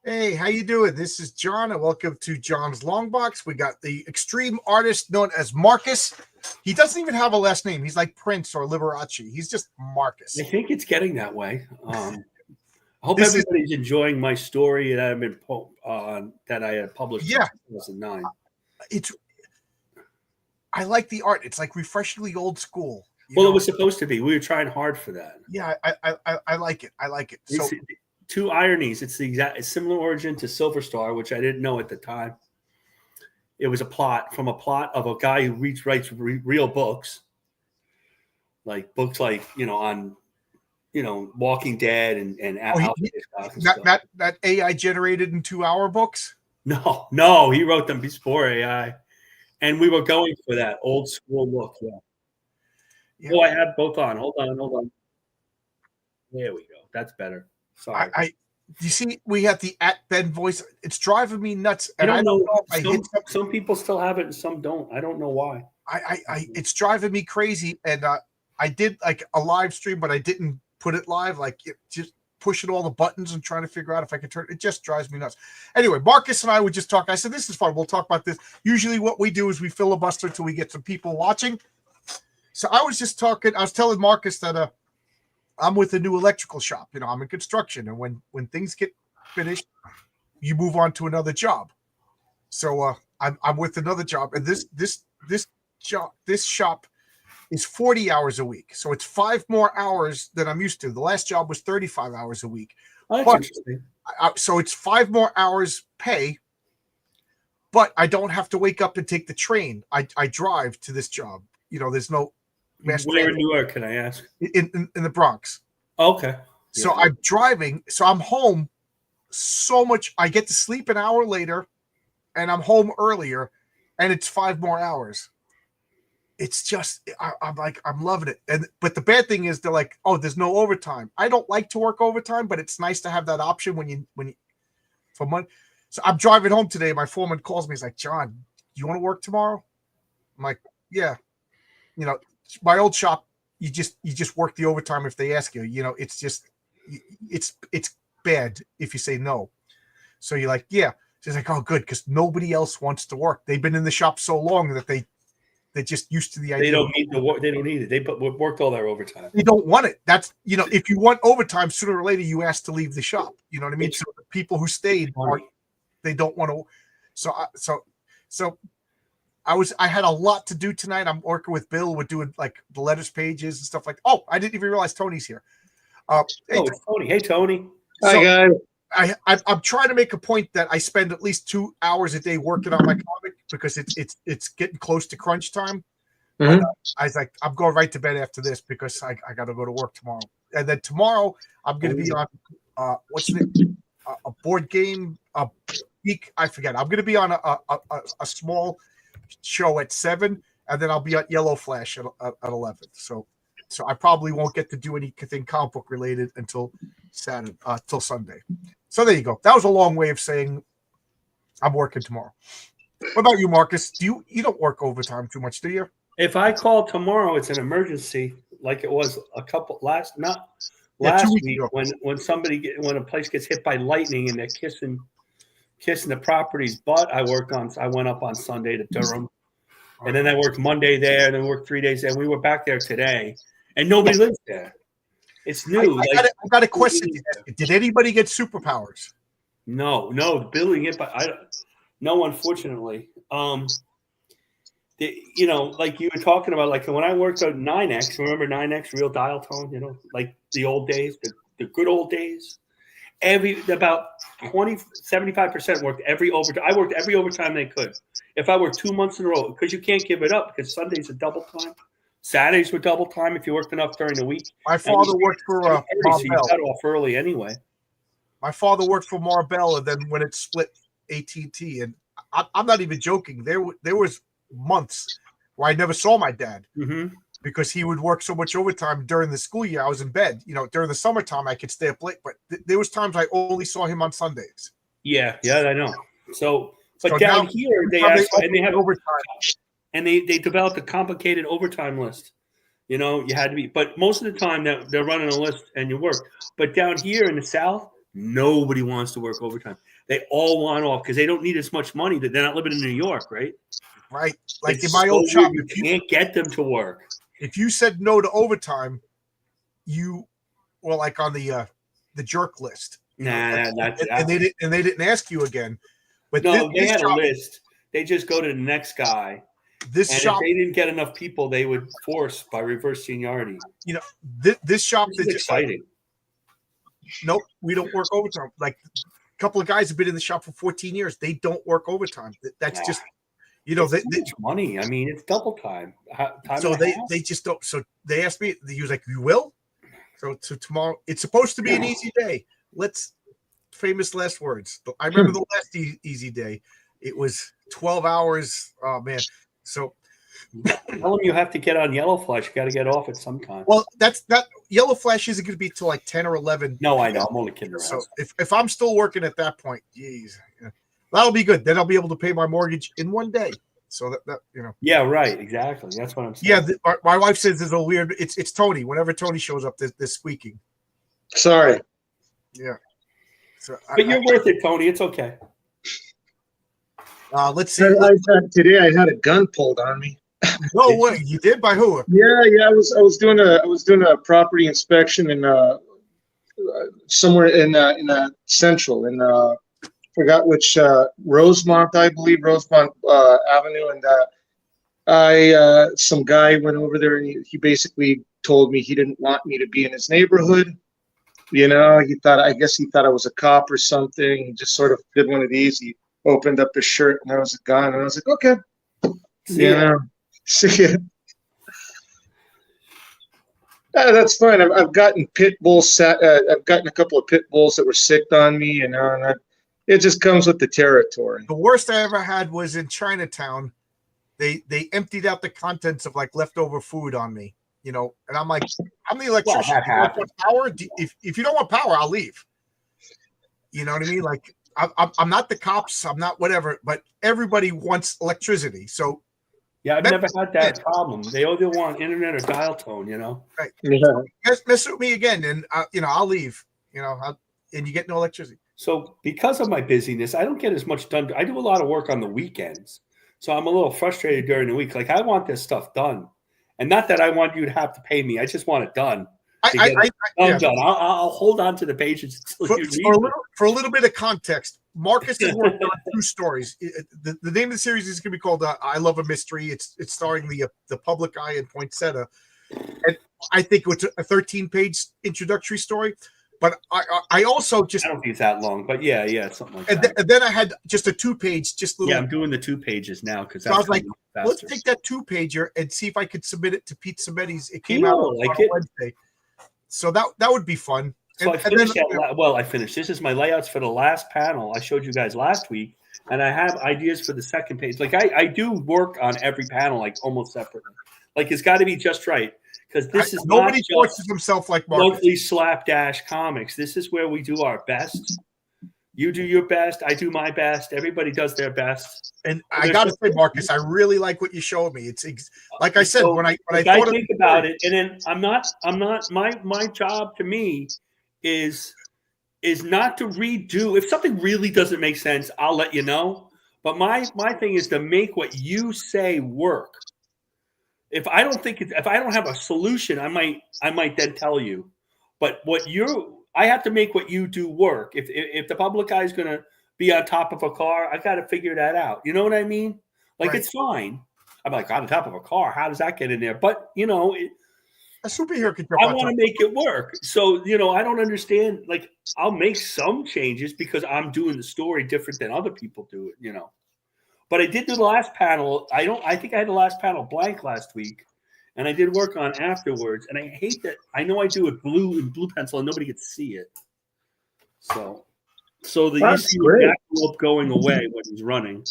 Hey, how you doing? This is John, and welcome to John's Long Box. We got the extreme artist known as Marcus. He doesn't even have a last name. He's like Prince or Liberace. He's just Marcus. I think it's getting that way. I hope This is- everybody's enjoying my story that I've been that I had published Yeah. in 2009. I like the art. It's like refreshingly old school. Well, it was supposed to be. We were trying hard for that. Yeah, I like it. I like it. So Two ironies. It's similar origin to Silver Star, which I didn't know at the time. It was a plot of a guy who writes real books, like on Walking Dead and that AI generated in 2-hour books. No, he wrote them before AI, and we were going for that old school look. Yeah. Oh, I have both on. Hold on. There we go. That's better. Sorry. You see, we have the @Ben voice. It's driving me nuts. And I don't know. Some people still have it, and some don't. I don't know why. It's driving me crazy. And I did like a live stream, but I didn't put it live. Like just pushing all the buttons and trying to figure out if I could turn. It just drives me nuts. Anyway, Marcus and I would just talk. I said, "This is fun. We'll talk about this." Usually, what we do is we filibuster till we get some people watching. So I was just talking. I was telling Marcus that I'm with a new electrical shop. I'm in construction, and when things get finished, you move on to another job. So I'm with another job, and this shop is 40 hours a week. So it's 5 more hours than I'm used to. The last job was 35 hours a week. Oh, that's interesting. So it's 5 more hours pay, but I don't have to wake up and take the train. I drive to this job. There's no. Where in New York, can I ask? In the Bronx. Okay. Yeah. So I'm driving. So I'm home so much. I get to sleep an hour later, and I'm home earlier, and it's 5 more hours. It's just I'm loving it. But the bad thing is they're like, oh, there's no overtime. I don't like to work overtime, but it's nice to have that option when you for money. So I'm driving home today. My foreman calls me. He's like, John, you want to work tomorrow? I'm like, yeah. My old shop, you just work the overtime if they ask you. It's just it's bad if you say no. So you're like, yeah. She's like, oh, good, because nobody else wants to work. They've been in the shop so long that they're just used to the idea. They don't need the work. They don't need it. They worked all their overtime. They don't want it. That's if you want overtime, sooner or later you ask to leave the shop. You know what I mean? So the people who stayed they don't want to. So I had a lot to do tonight. I'm working with Bill. We're doing like the letters pages and stuff like. Oh, I didn't even realize Tony's here. It's Tony. Hey, Tony. Hi, guys. I'm trying to make a point that I spend at least 2 hours a day working on my comic because it's getting close to crunch time. Mm-hmm. I was like, I'm going right to bed after this because I got to go to work tomorrow. And then tomorrow I'm going to be on what's the a board game week. I forget. I'm going to be on a small show at 7, and then I'll be at Yellow Flash at 11. So I probably won't get to do anything comic book related until Saturday, till Sunday. So there you go. That was a long way of saying I'm working tomorrow. What about you, Marcus? You don't work overtime too much, do you? If I call tomorrow, it's an emergency, like it was last week when a place gets hit by lightning and they're kissing the property's butt. I went up on Sunday to Durham, and then I worked Monday there, and then worked 3 days there. And we were back there today, and nobody lives there. It's new. I got a question. Did anybody get superpowers? No, building it, but no, unfortunately. Like you were talking about, like when I worked at 9X, remember 9X, real dial tone, like the old days, the good old days. About 75% worked every overtime. I worked every overtime they could. If I worked 2 months in a row, because you can't give it up, because Sundays are double time. Saturdays were double time if you worked enough during the week. My father worked for so you got off early anyway. My father worked for Marbell, and then when it split, AT&T, and I'm not even joking. There was months where I never saw my dad because he would work so much overtime during the school year. I was in bed. During the summertime, I could stay up late, but there was times I only saw him on Sundays. Yeah, I know. But down here, they have overtime. And they developed a complicated overtime list. You had to be. But most of the time, they're running a list and you work. But down here in the South, nobody wants to work overtime. They all want off because they don't need as much money. That they're not living in New York, right? Right. Like It's in my so old shop, weird. You can't get them to work. If you said no to overtime, you were like on the jerk list. Nah, and they didn't ask you again. But no, they had a list. They just go to the next guy. This and shop, if they didn't get enough people, they would force by reverse seniority. This shop is exciting. Nope, we don't work overtime. Like a couple of guys have been in the shop for 14 years. They don't work overtime. That's just it's money. I mean, it's double time. So they just don't. So they asked me. He was like, "You will." So tomorrow, it's supposed to be an easy day. Famous last words. I remember the last easy day. It was 12 hours. Oh man. So tell them you have to get on Yellow Flash. You got to get off at some time. Well, that Yellow Flash isn't going to be till like 10 or 11. No, I know. I'm only kidding around. So if I'm still working at that point, geez, that'll be good. Then I'll be able to pay my mortgage in one day. So that Yeah, right. Exactly. That's what I'm saying. Yeah, my wife says there's a weird. It's Tony. Whenever Tony shows up, there's squeaking. Sorry. Yeah. So, but you're worth it, Tony. It's okay. Let's see. Today I had a gun pulled on me. No way! You did? By who? Yeah. I was doing a property inspection in somewhere in Central in forgot which Rosemont, I believe, Rosemont Avenue, and some guy went over there and he basically told me he didn't want me to be in his neighborhood. He thought I I was a cop or something. He just sort of did one of these. He opened up his shirt and there was a gun, and I was like, okay, see ya. That's fine. I've gotten pit bulls. I've gotten a couple of pit bulls that were sicked on me, and it just comes with the territory. The worst I ever had was in Chinatown. They emptied out the contents of like leftover food on me. And I'm like, I'm the electrician. Well, you want power? If you don't want power, I'll leave. You know what I mean? Like, I'm not the cops. I'm not whatever. But everybody wants electricity. So, yeah, I've never had that problem. They either want internet or dial tone. Right. Yeah. Mess with me again, and I'll leave. And you get no electricity. So, because of my busyness, I don't get as much done. I do a lot of work on the weekends, so I'm a little frustrated during the week. Like, I want this stuff done. And not that I want you to have to pay me. I just want it done. Done. I'll hold on to the pages until for a little bit of context. Marcus has worked on 2 stories. The name of the series is going to be called "I Love a Mystery." It's starring the public eye and poinsettia, and I think it's a 13-page introductory story. But I also just I don't think it's that long, but yeah, something like that. And then I had just a 2-page, little. Yeah, I'm doing the 2 pages now because so I was like, let's take that 2-pager and see if I could submit it to Pete Submetti's. It came out on Wednesday, so that would be fun. So I finished I finished. This is my layouts for the last panel I showed you guys last week, and I have ideas for the second page. Like I do work on every panel like almost separately. Like it's got to be just right. Because this is nobody forces himself like Marcus. Monthly slapdash comics. This is where we do our best. You do your best. I do my best. Everybody does their best. And I got to say, Marcus, I really like what you showed me. It's like I said when I thought think about it, and then I'm not. My job to me is not to redo. If something really doesn't make sense, I'll let you know. But my thing is to make what you say work. If I don't have a solution, I might then tell you. But I have to make what you do work. If the public eye is going to be on top of a car, I got to figure that out. You know what I mean? Like It's fine. I'm like on top of a car. How does that get in there? But a superhero can. I want to make it work. So I don't understand. Like I'll make some changes because I'm doing the story different than other people do it. But I did do the last panel. I think I had the last panel blank last week, and I did work on afterwards. And I hate that. I know I do it blue pencil, and nobody gets to see it. So you see the jackalope going away when he's running.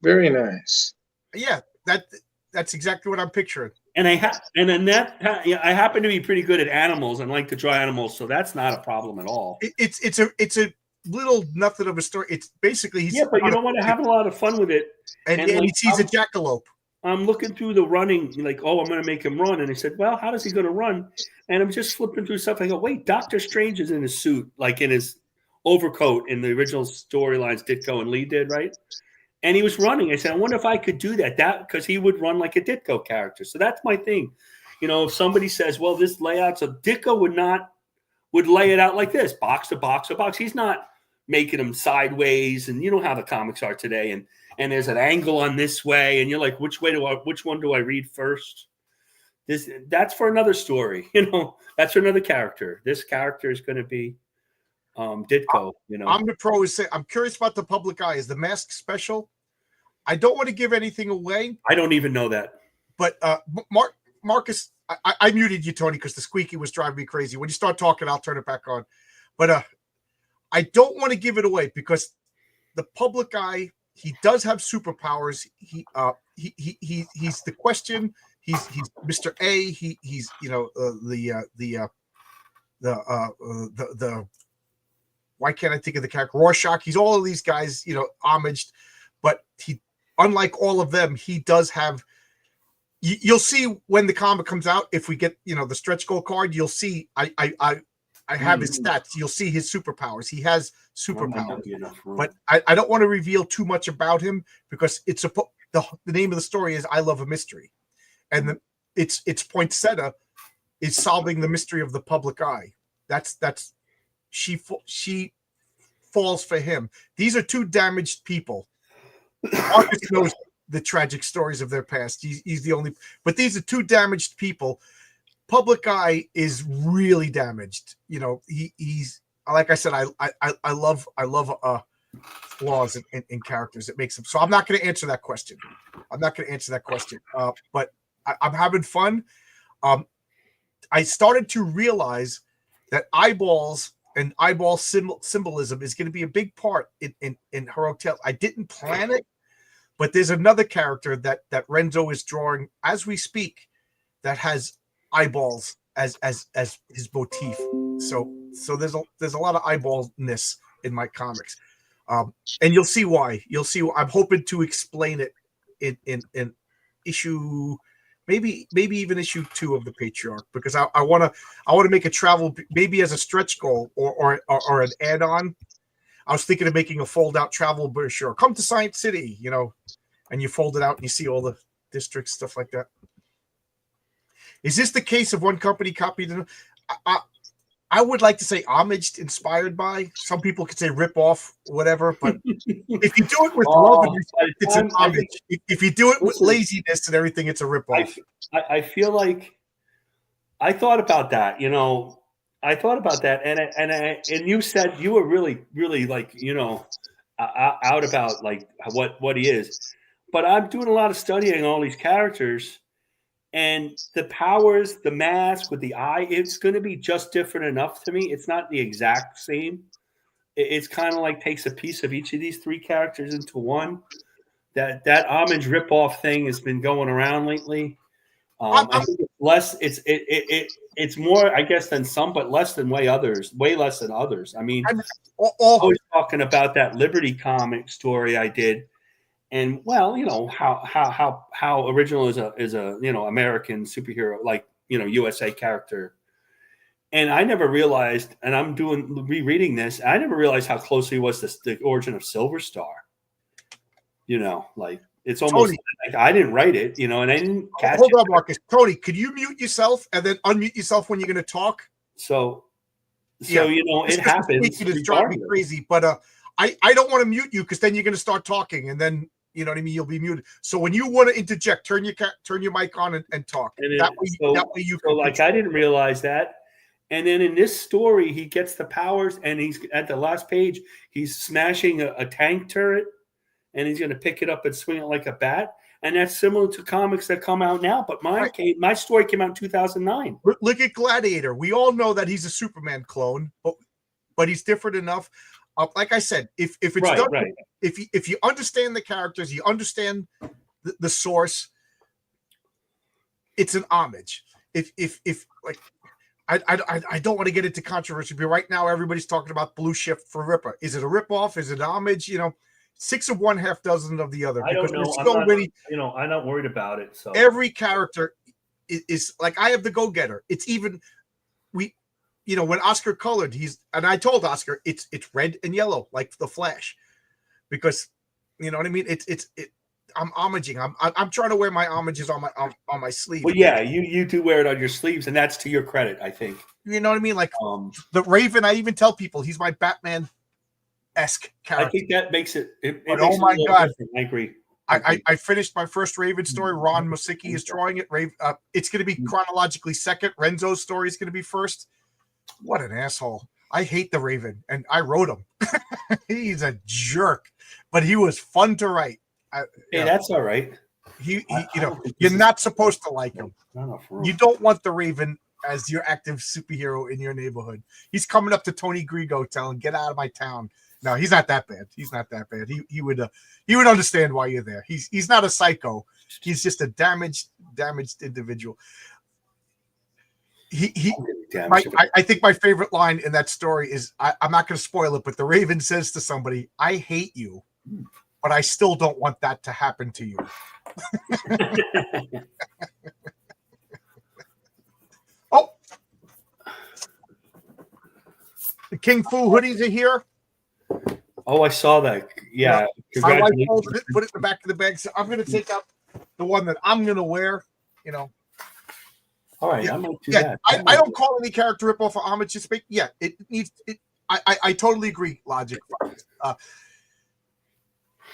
Very nice. Yeah, that's exactly what I'm picturing. And I happen to be pretty good at animals and like to draw animals, so that's not a problem at all. It's a little nothing of a story. It's basically but you don't want to have a lot of fun with it. And he sees a jackalope. I'm looking through the running, like, I'm going to make him run. And I said, well, how is he going to run? And I'm just flipping through stuff. I go, wait, Dr. Strange is in his suit, like in his overcoat in the original storylines Ditko and Lee did, right? And he was running. I said, I wonder if I could do that. Because he would run like a Ditko character. So that's my thing. If somebody says, well, this layout's a Ditko would lay it out like this, box to box to box. He's not making them sideways, and you know how the comics are today. And there's an angle on this way, and you're like, which one do I read first? That's for another story. That's for another character. This character is going to be Ditko. I'm the pro is saying, I'm curious about the public eye. Is the mask special? I don't want to give anything away. I don't even know that. But Marcus, I muted you, Tony, because the squeaky was driving me crazy. When you start talking, I'll turn it back on. But I don't want to give it away because the public eye, he does have superpowers. He's the question. He's Mr. A. He's the why can't I think of the character? Rorschach. He's all of these guys, homaged, but he, unlike all of them, he does have. You'll see when the comic comes out. If we get the stretch goal card, you'll see. I have his stats. You'll see his superpowers. He has superpowers, but I don't want to reveal too much about him because it's the name of the story is I Love a Mystery, and its poinsettia is solving the mystery of the public eye. That's she falls for him. These are two damaged people. Marcus knows the tragic stories of their past. He's the only, but these are two damaged people. Public eye is really damaged. He's like I said. I love flaws in characters. It makes them. So I'm not going to answer that question. But I'm having fun. I started to realize that eyeballs and eyeball symbolism is going to be a big part in her hotel. I didn't plan it, but there's another character that Renzo is drawing as we speak that has eyeballs as his motif. So there's a lot of eyeballness in my comics, and you'll see why. I'm hoping to explain it in issue. Maybe even issue 2 of the Patriarch, because I want to make a travel maybe as a stretch goal or an add-on. I was thinking of making a fold-out travel brochure. Come to Science City, and you fold it out and you see all the districts, stuff like that. Is this the case of one company copied? I would like to say homaged, inspired by. Some people could say rip off, whatever. But if you do it with love and respect, it's an homage. If you do it with laziness and everything, it's a rip off. I feel like I thought about that. I thought about that, and you said you were really, really like out about like what he is. But I'm doing a lot of studying all these characters. And the powers, the mask with the eye, it's going to be just different enough to me. It's not the exact same. It's kind of like takes a piece of each of these 3 characters into one. That homage ripoff thing has been going around lately. I think it's less. It's more, I guess, than some, but less than way less than others. I mean, I was talking about that Liberty comic story I did. And well, how original is a American superhero, like USA character. And I never realized, and I'm rereading this, I never realized how closely was the origin of Silver Star. Like it's almost like I didn't write it, and I didn't catch Hold on, Marcus. Tony, could you mute yourself and then unmute yourself when you're going to talk? So it happens. It's driving me crazy, but I don't want to mute you because then you're going to start talking and then. You know what I mean? You'll be muted. So when you want to interject, turn your mic on and talk. And that way you can. Like I didn't realize that. And then in this story, he gets the powers, and he's at the last page. He's smashing a tank turret, and he's going to pick it up and swing it like a bat. And that's similar to comics that come out now. But my story came out in 2009. Look at Gladiator. We all know that he's a Superman clone, but he's different enough. Like I said, if it's done, if you understand the characters, you understand the source, it's an homage. If like I don't want to get into controversy, but right now everybody's talking about Blue Shift for Ripper. Is it a ripoff? Is it an homage? 6 of one, half dozen of the other. I don't know. I'm not worried about it. So every character is like I have the Go-Getter. It's even when Oscar colored, and I told Oscar it's red and yellow like the Flash, because you know what I mean. I'm homaging. I'm trying to wear my homages on my sleeve. Well, yeah, you do wear it on your sleeves, and that's to your credit, I think. You know what I mean? Like the Raven. I even tell people he's my Batman-esque character. I think that makes it. But oh my God, different. I agree. I finished my first Raven story. Ron Musicki is drawing it. It's going to be chronologically second. Renzo's story is going to be first. What an asshole! I hate the Raven, and I wrote him. He's a jerk, but he was fun to write. That's all right. You're not supposed to like him. You don't want the Raven as your active superhero in your neighborhood. He's coming up to Tony Grigo telling, "Get out of my town." No, he's not that bad. He's not that bad. He would understand why you're there. He's not a psycho. He's just a damaged individual. I think my favorite line in that story is, I'm not going to spoil it, but the Raven says to somebody, "I hate you, but I still don't want that to happen to you." Oh, the King Fu hoodies are here. Oh, I saw that. Yeah. My wife folded it, put it in the back of the bag. So I'm going to take out the one that I'm going to wear. All right, I might do that. I don't call any character ripoff or homage. Just it needs it. I totally agree. Logic. All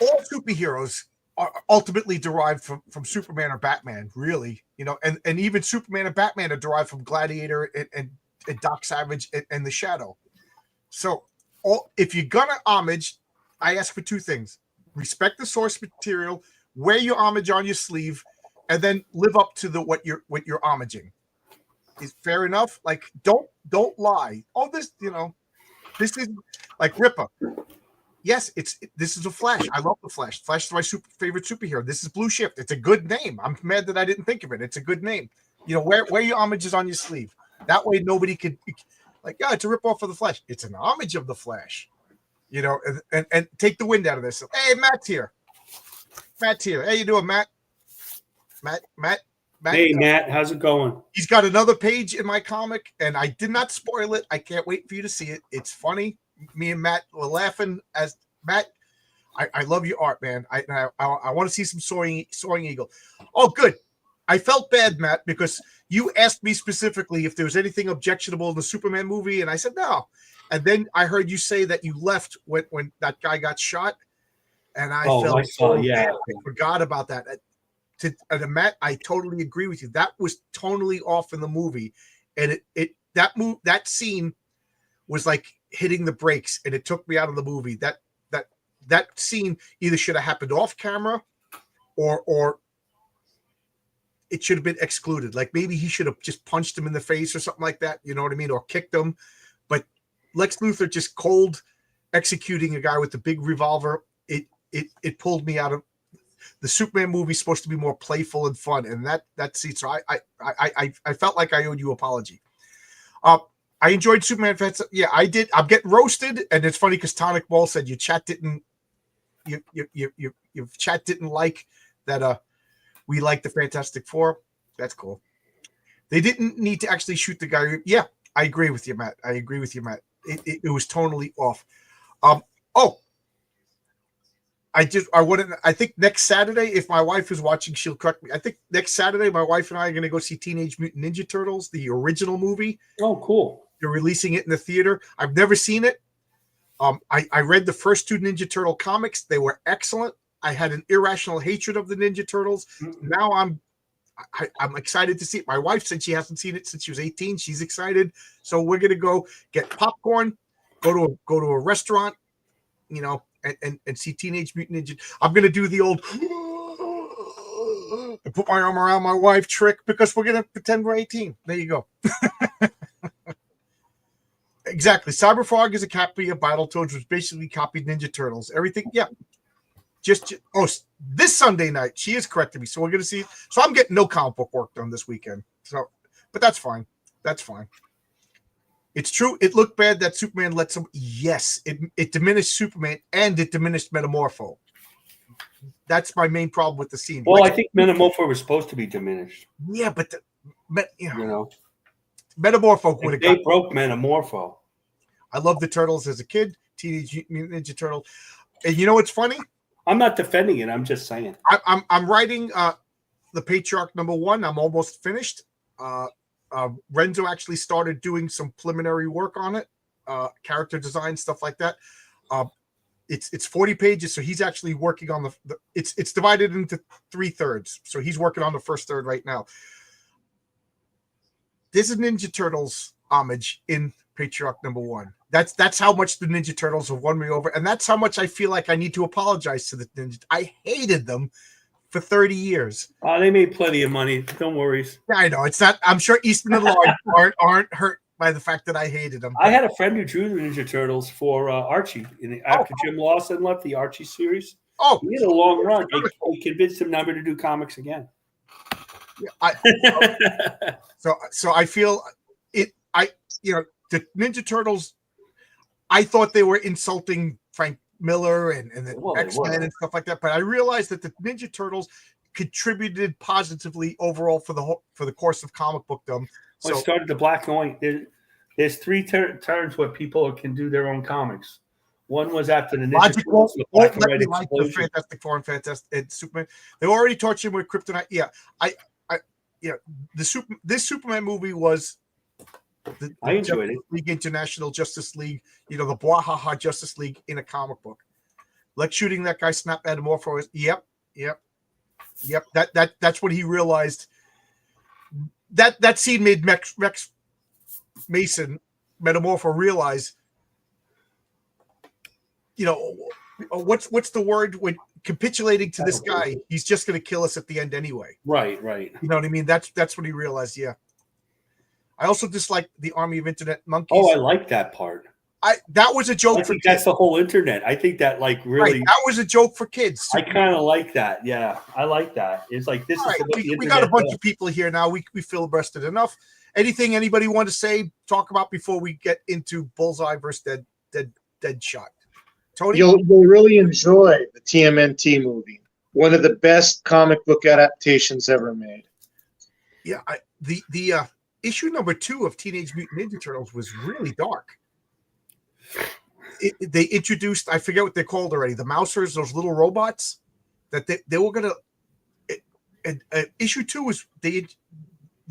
superheroes are ultimately derived from Superman or Batman, really. And even Superman and Batman are derived from Gladiator and Doc Savage and the Shadow. So, if you're gonna homage, I ask for two things: respect the source material, wear your homage on your sleeve, and then live up to what you're homaging. Is fair enough? Like, don't lie. Oh, this is like Ripper. Yes, this is a Flash. I love the Flash. Flash is my favorite superhero. This is Blue Shift. It's a good name. I'm mad that I didn't think of it. It's a good name. Wear your homages on your sleeve. That way nobody could it's a ripoff of the Flash. It's an homage of the Flash. And take the wind out of this. Hey, Matt's here. How you doing, Matt? Matt. Hey, Matt, how's it going? He's got another page in my comic, and I did not spoil it. I can't wait for you to see it. It's funny. Me and Matt were laughing as Matt. I love your art, man. I want to see some soaring eagle. Oh, good. I felt bad, Matt, because you asked me specifically if there was anything objectionable in the Superman movie, and I said no. And then I heard you say that you left when that guy got shot, and I felt bad. I forgot about that. And Matt, I totally agree with you. That was tonally off in the movie, and that scene was like hitting the brakes, and it took me out of the movie. That scene either should have happened off camera, or it should have been excluded. Like maybe he should have just punched him in the face or something like that. You know what I mean? Or kicked him. But Lex Luthor just cold executing a guy with the big revolver. It pulled me out of. The Superman movie is supposed to be more playful and fun, and that scene. So I felt like I owed you an apology. I enjoyed Superman. Yeah, I did. I'm getting roasted, and it's funny because Tonic Ball said your chat didn't like that. We like the Fantastic Four. That's cool. They didn't need to actually shoot the guy. Yeah, I agree with you, Matt. It was totally off. I think next Saturday, if my wife is watching, she'll correct me. I think next Saturday, my wife and I are going to go see Teenage Mutant Ninja Turtles, the original movie. Oh, cool. They're releasing it in the theater. I've never seen it. I read the first two Ninja Turtle comics. They were excellent. I had an irrational hatred of the Ninja Turtles. Mm-hmm. Now I'm excited to see it. My wife said she hasn't seen it since she was 18. She's excited. So we're going to go get popcorn, go to a restaurant, and see Teenage Mutant Ninja. I'm going to do the old and put my arm around my wife trick because we're going to pretend we're 18. There you go. Exactly. Cyberfrog is a copy of Battletoads, which basically copied Ninja Turtles. Everything. Yeah. This Sunday night, she is correcting me. So we're going to see. So I'm getting no comic book work done this weekend. So, but that's fine. That's fine. It's true. It looked bad that Superman let some. Yes, it diminished Superman and it diminished Metamorpho. That's my main problem with the scene. Well, I think Metamorpho was supposed to be diminished. Yeah, but Metamorpho would have They got. broke Metamorpho. I loved the Turtles as a kid. Teenage Mutant Ninja Turtle. And you know what's funny? I'm not defending it. I'm just saying. I'm writing the Patriarch #1. I'm almost finished. Renzo actually started doing some preliminary work on it, character design, stuff like that. It's 40 pages, so he's actually working on it's divided into 3/3. So he's working on the first third right now. There's a Ninja Turtles homage in Patriarch #1. That's how much the Ninja Turtles have won me over, and that's how much I feel like I need to apologize to the Ninja. I hated them for 30 years. Oh, they made plenty of money. Don't worry. Yeah, I know. It's not. I'm sure Eastman and Lawrence aren't hurt by the fact that I hated them. I had a friend who drew the Ninja Turtles for Archie after Jim Lawson left the Archie series. Oh, he had a long run. They convinced him never to do comics again. Yeah, so I feel it. The Ninja Turtles. I thought they were insulting Frank Miller and the X-Men and stuff like that, but I realized that the Ninja Turtles contributed positively overall for the course of comic bookdom. So it started the black and white. There's 3 turns where people can do their own comics. One was after the Ninja Turtles. Won't let me like the Fantastic Four and Fantastic Superman. They already tortured him with Kryptonite. Yeah, this Superman movie was. I enjoyed it. League International Justice League, the Bwahaha Justice League in a comic book. Like shooting that guy Snap Metamorpho is yep. That's what he realized. That scene made Rex Mason Metamorpho realize, what's the word when capitulating to this guy, he's just gonna kill us at the end anyway. Right. You know what I mean? That's what he realized, yeah. I also dislike the Army of Internet Monkeys. Oh, I like that part. That was a joke for kids. That's the whole internet. I think that really that was a joke for kids. I kind of like that. Yeah, I like that. It's like this is we got a bunch of people here now. We filibustered enough. Anything anybody want to say, talk about before we get into Bullseye versus Deadshot? Tony, you'll really enjoy the TMNT movie. One of the best comic book adaptations ever made. Yeah, the issue #2 of Teenage Mutant Ninja Turtles was really dark. They introduced, I forget what they're called already, the Mousers, those little robots that they were going to. Issue 2 was the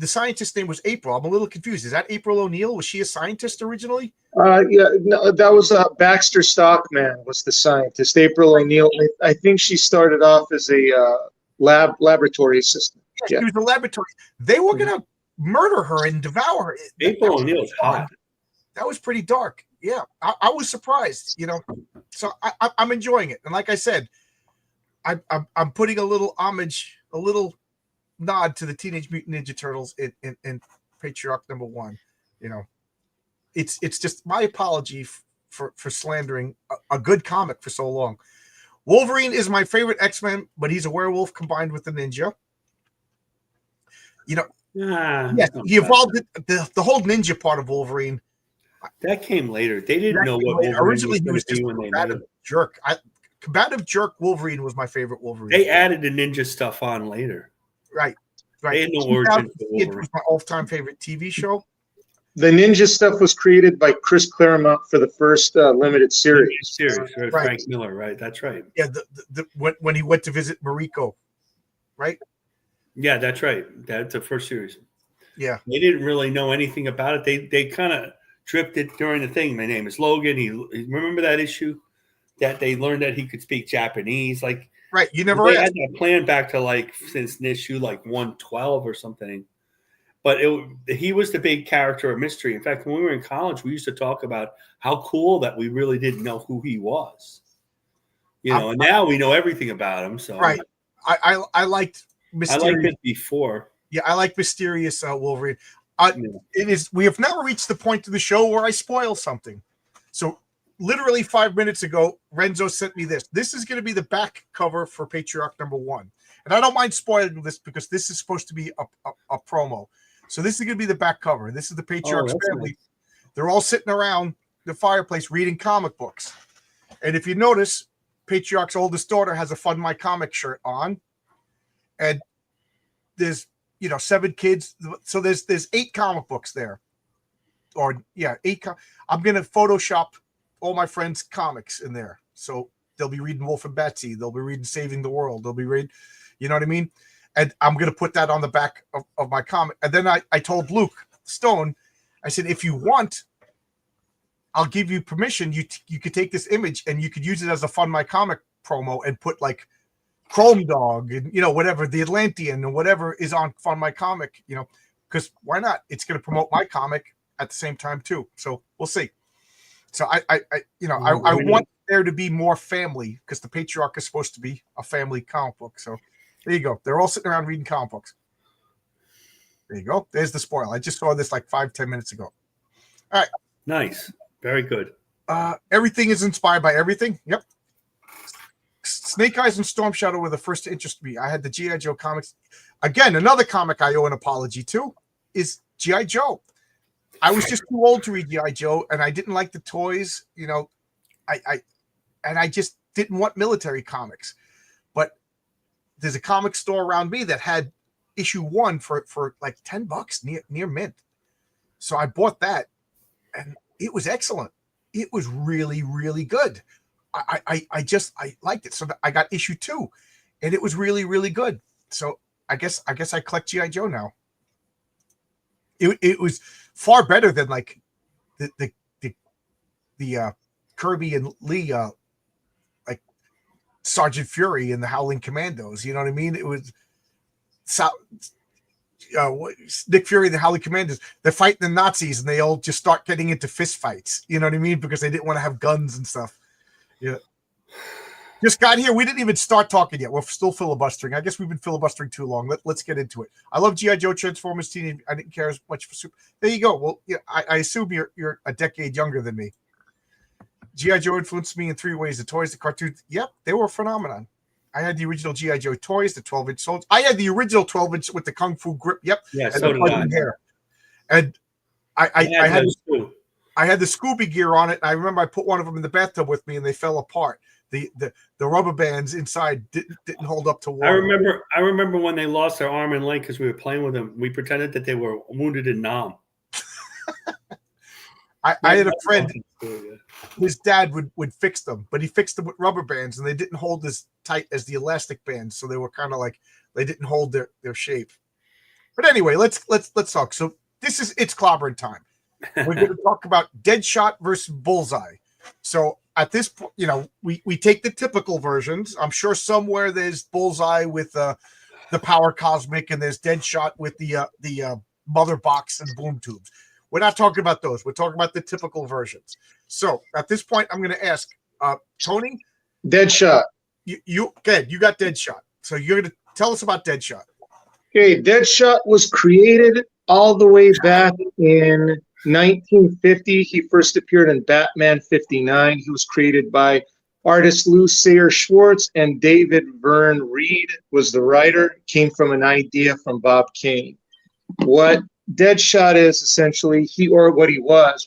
scientist's name was April. I'm a little confused. Is that April O'Neil? Was she a scientist originally? No, that was Baxter Stockman was the scientist. April O'Neil. I think she started off as a laboratory assistant. Yeah, she was a laboratory. They were going to murder her and devour her. April O'Neil is hot. That was pretty dark. Yeah, I was surprised, So I'm enjoying it, and like I said, I'm putting a little homage, a little nod to the Teenage Mutant Ninja Turtles in Patriarch #1. It's just my apology for slandering a good comic for so long. Wolverine is my favorite X-Men, but he's a werewolf combined with a ninja. Yes, he evolved the whole ninja part of Wolverine. That came later. They didn't know what Wolverine originally he was just a combative jerk. Combative jerk Wolverine was my favorite Wolverine. They added the ninja stuff on later. Right. They had no origin for Wolverine. It was my all-time favorite TV show. The ninja stuff was created by Chris Claremont for the first limited series. Right. Frank Miller, right? That's right. Yeah, when he went to visit Mariko, right? Yeah, that's right. That's the first series. Yeah. They didn't really know anything about it. They kind of dripped it during the thing. My name is Logan. He remember that issue that they learned that he could speak Japanese. Like, right. You never had that plan back to since issue 112 or something. But he was the big character of mystery. In fact, when we were in college, we used to talk about how cool that we really didn't know who he was. And now we know everything about him. So right. I liked Mysterious. I liked it before. Yeah, I like Mysterious Wolverine. It is. We have now reached the point of the show where I spoil something. So, literally 5 minutes ago, Renzo sent me this. This is going to be the back cover for Patriarch #1, and I don't mind spoiling this because this is supposed to be a promo. So this is going to be the back cover. This is the Patriarch's family. Nice. They're all sitting around the fireplace reading comic books, and if you notice, Patriarch's oldest daughter has a Fund My Comic shirt on, and there's 7 kids. So there's 8 comic books there. or yeah, 8. I'm gonna Photoshop all my friends' comics in there, so they'll be reading Wolf and Betsy, they'll be reading Saving the World, they'll be reading, you know what I mean? And I'm gonna put that on the back of my comic. And then I told Luke Stone, I said, if you want, I'll give you permission. You could take this image and you could use it as a Fund My Comic promo and put like Chrome Dog and, you know, whatever, the Atlantean and whatever is on Fund My Comic, you know, because why not? It's going to promote my comic at the same time too. So we'll see. So I want there to be more family, because the Patriarch is supposed to be a family comic book. So there you go. They're all sitting around reading comic books. There you go. There's the spoil. I just saw this like 5-10 minutes ago. All right. Nice. Very good. Everything is inspired by everything. Yep. Snake Eyes and Storm Shadow were the first to interest me. I had the G.I. Joe comics. Again, another comic I owe an apology to is G.I. Joe. I was just too old to read G.I. Joe, and I didn't like the toys. You know, I just didn't want military comics. But there's a comic store around me that had issue 1 for like $10 near mint. So I bought that, and it was excellent. It was really, really good. I liked it. So I got issue 2, and it was really, really good. So I guess I collect G.I. Joe now. It was far better than like the Kirby and Lee like Sergeant Fury and the Howling Commandos. You know what I mean? It was Nick Fury and the Howling Commandos. They're fighting the Nazis, and they all just start getting into fist fights. You know what I mean? Because they didn't want to have guns and stuff. Yeah. Just got here. We didn't even start talking yet. We're still filibustering. I guess we've been filibustering too long. Let's get into it. I love G.I. Joe, Transformers, Teenage. I didn't care as much for Super. There you go. Well, yeah, I assume you're a decade younger than me. G.I. Joe influenced me in 3 ways: the toys, the cartoons. Yep, they were a phenomenon. I had the original G.I. Joe toys, the 12-inch soldiers. I had the original 12-inch with the Kung Fu grip. Yep. Yeah, so did I. Hair. And I had the Scooby gear on it. And I remember I put one of them in the bathtub with me, and they fell apart. The rubber bands inside didn't hold up to water. I remember when they lost their arm and leg because we were playing with them. We pretended that they were wounded in Nam. I had a friend. His dad would fix them, but he fixed them with rubber bands, and they didn't hold as tight as the elastic bands, so they were kind of like they didn't hold their shape. But anyway, let's talk. So it's clobbering time. We're going to talk about Deadshot versus Bullseye. So at this point, you know, we take the typical versions. I'm sure somewhere there's Bullseye with the Power Cosmic, and there's Deadshot with the Mother Box and Boom Tubes. We're not talking about those. We're talking about the typical versions. So at this point, I'm going to ask Tony. Deadshot. You got Deadshot. So you're going to tell us about Deadshot. Okay, Deadshot was created all the way back in 1950. He first appeared in Batman 59. He was created by artist Lou Sayer Schwartz, and David Verne Reed was the writer. Came from an idea from Bob Kane. What Deadshot is essentially, what he was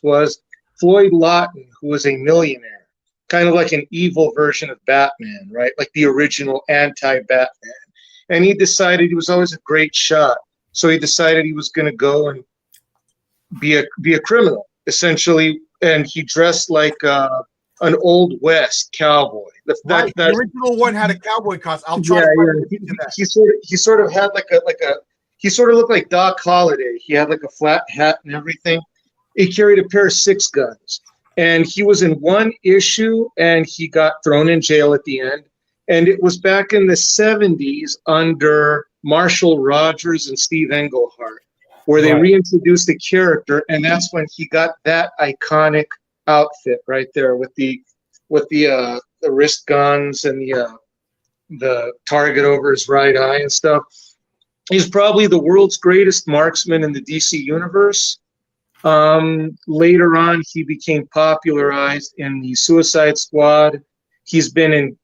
Floyd Lawton, who was a millionaire, kind of like an evil version of Batman, right? Like the original anti-Batman. And he decided he was always a great shot. So he decided he was going to go and be a criminal, essentially. And he dressed like an Old West cowboy. The original one had a cowboy costume. I'll try to get to that. He sort of had he sort of looked like Doc Holliday. He had like a flat hat and everything. He carried a pair of 6 guns. And he was in one issue, and he got thrown in jail at the end. And it was back in the 70s under Marshall Rogers and Steve Englehart, where they reintroduced the character, and that's when he got that iconic outfit right there with the wrist guns and the target over his right eye and stuff. He's probably the world's greatest marksman in the DC universe. Later on, he became popularized in the Suicide Squad. He's been in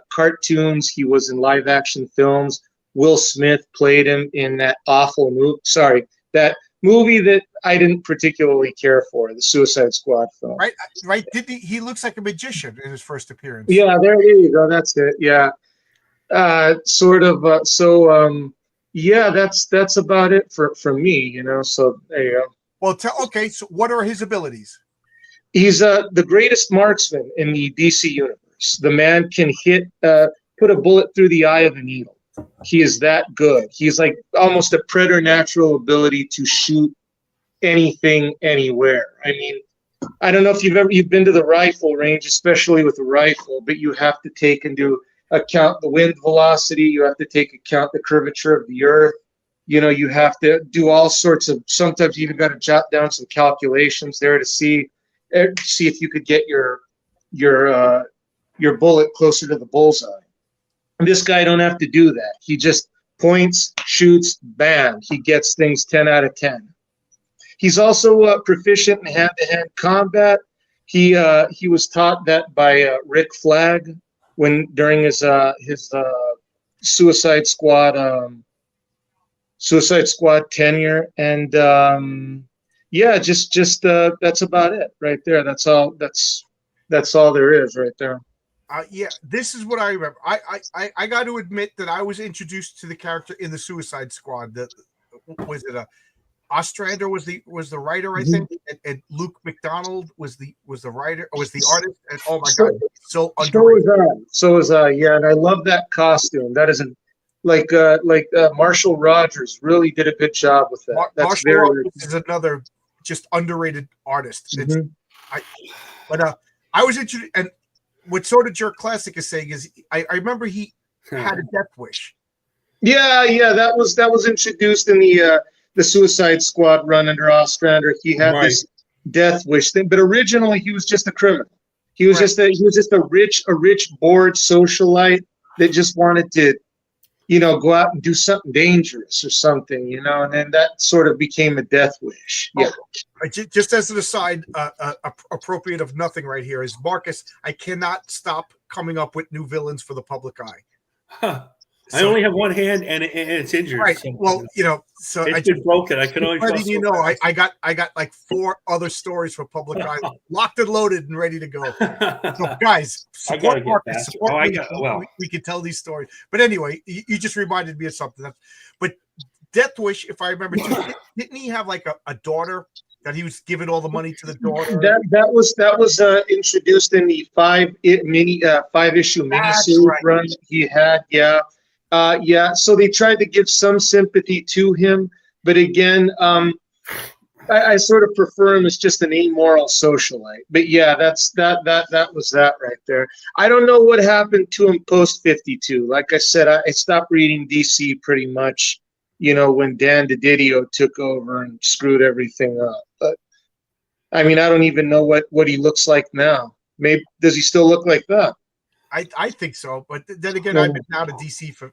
cartoons. He was in live action films. Will Smith played him in that awful movie. Sorry, that movie that I didn't particularly care for, the Suicide Squad film. Right. He looks like a magician in his first appearance. Yeah, there you go. That's it. Yeah. Yeah, that's about it for me, you know. So there you go. Well, okay. So, what are his abilities? He's the greatest marksman in the DC universe. The man can put a bullet through the eye of a needle. He is that good. He's like almost a preternatural ability to shoot anything, anywhere. I mean, I don't know if you've been to the rifle range, especially with the rifle, but you have to take into account the wind velocity. You have to take account the curvature of the earth. You know, you have to do all sorts of. Sometimes you even got to jot down some calculations there to see if you could get your bullet closer to the bullseye. And this guy don't have to do that. He just points, shoots, bam. He gets things 10 out of 10. He's also proficient in hand-to-hand combat. He was taught that by Rick Flag during his Suicide Squad tenure, and just that's about it right there. That's all there is right there. Yeah, this is what I remember. I got to admit that I was introduced to the character in the Suicide Squad. Was it Ostrander was the writer, I think, and Luke McDonald was the writer, or was the artist. And oh my god, so underrated. So was I. Yeah, and I love that costume. That is Marshall Rogers really did a good job with that. Marshall Rogers is another just underrated artist. I was introduced, and what Sort of Jerk Classic is saying is, I remember he had a death wish. Yeah, that was introduced in the Suicide Squad run under Ostrander. He had this death wish thing, but originally he was just a criminal. He was just a rich bored socialite that just wanted to, go out and do something dangerous or something, and then that sort of became a death wish. Yeah. Just as an aside, appropriate of nothing right here is Marcus. I cannot stop coming up with new villains for the public eye. Huh. I only have one hand and it's injured. Right. So, well, so it's been broken. I can only. I got like 4 other stories for public eye, locked and loaded and ready to go. So guys, support Marcus. We can tell these stories. But anyway, you just reminded me of something. But Death Wish, if I remember, didn't he have like a daughter that he was giving all the money to the daughter? That was introduced in the 5-issue miniseries run he had. Yeah. So they tried to give some sympathy to him, but again, I sort of prefer him as just an amoral socialite. But yeah, that was that right there. I don't know what happened to him post 52. Like I said, I stopped reading DC pretty much, when Dan DiDio took over and screwed everything up. But I mean, I don't even know what he looks like now. Maybe does he still look like that? I think so, but then again, I've been out of DC for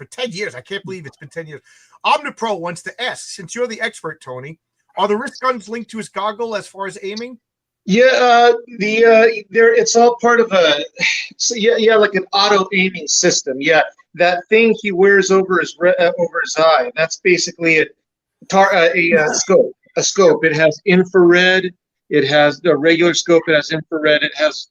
10 years. I can't believe it's been 10 years. Omnipro wants to ask, since you're the expert, Tony, are the wrist guns linked to his goggle as far as aiming? Yeah, it's all part of like an auto aiming system. Yeah, that thing he wears over his eye. That's basically a scope. A scope. It has infrared. It has the regular scope. It has infrared. It has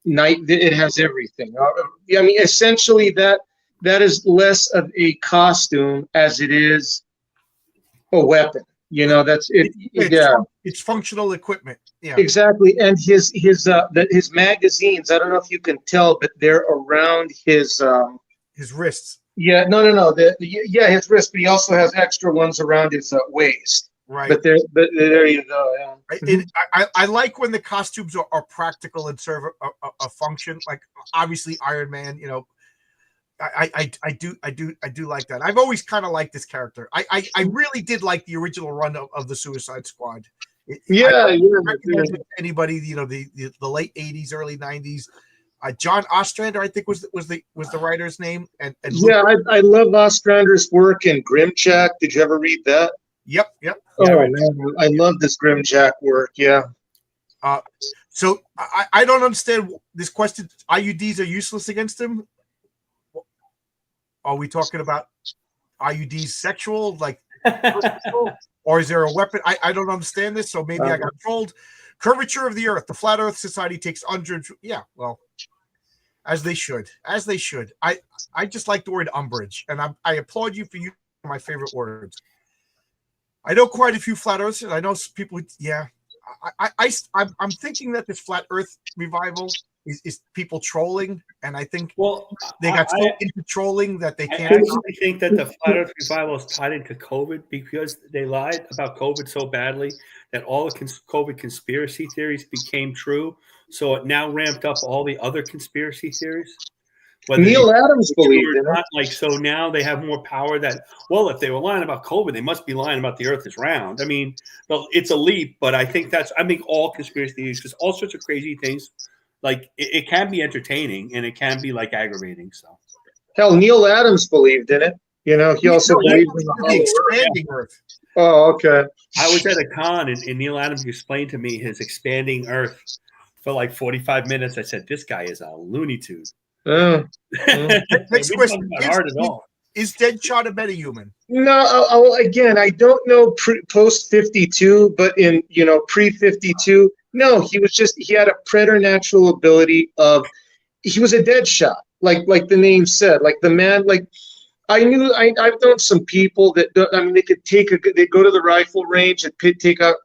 night. It has everything. I mean, essentially that is less of a costume as it is a weapon. That's it. It's functional equipment. Yeah, exactly. And his magazines. I don't know if you can tell, but they're around his wrists. Yeah, no. His wrist, but he also has extra ones around his waist. Right. But there you go. Yeah. I like when the costumes are practical and serve a function. Like obviously Iron Man. I do like that. I've always kind of liked this character. I really did like the original run of the Suicide Squad. Anybody, the late 80s, early 90s. John Ostrander, I think was the writer's name. And I love Ostrander's work in Grimjack. Did you ever read that? Yep. Oh man, I love this Grimjack work. Yeah. So I don't understand this question. IUDs are useless against him. Are we talking about IUDs sexual, like, or is there a weapon? I don't understand this, so maybe I got trolled. Curvature of the Earth. The Flat Earth Society takes umbrage. Yeah, well, as they should. I just like the word umbrage, and I applaud you for using my favorite words. I know quite a few flat earthers. I know some people. Yeah, I'm thinking that this flat Earth revival is people trolling, and I think they got so into trolling that they can't. I actually think that the flat Earth revival is tied into COVID because they lied about COVID so badly that all the COVID conspiracy theories became true. So it now ramped up all the other conspiracy theories. Neil Adams believed in it. Like, so now they have more power that, well, if they were lying about COVID, they must be lying about the earth is round. I mean, well, it's a leap, but I think all conspiracy theories, because all sorts of crazy things, like it can be entertaining and it can be like aggravating. So hell, Neil Adams believed in it. You know, he also believed in the expanding earth. Oh, okay. I was at a con and Neil Adams explained to me his expanding earth for like 45 minutes. I said, this guy is a Looney Tune. Next question: Is Deadshot a metahuman? No. Again, I don't know post 52, but in pre 52, no. He had a preternatural ability of. He was a Deadshot, like the name said. Like the man, like I've known some people that they could they go to the rifle range and take out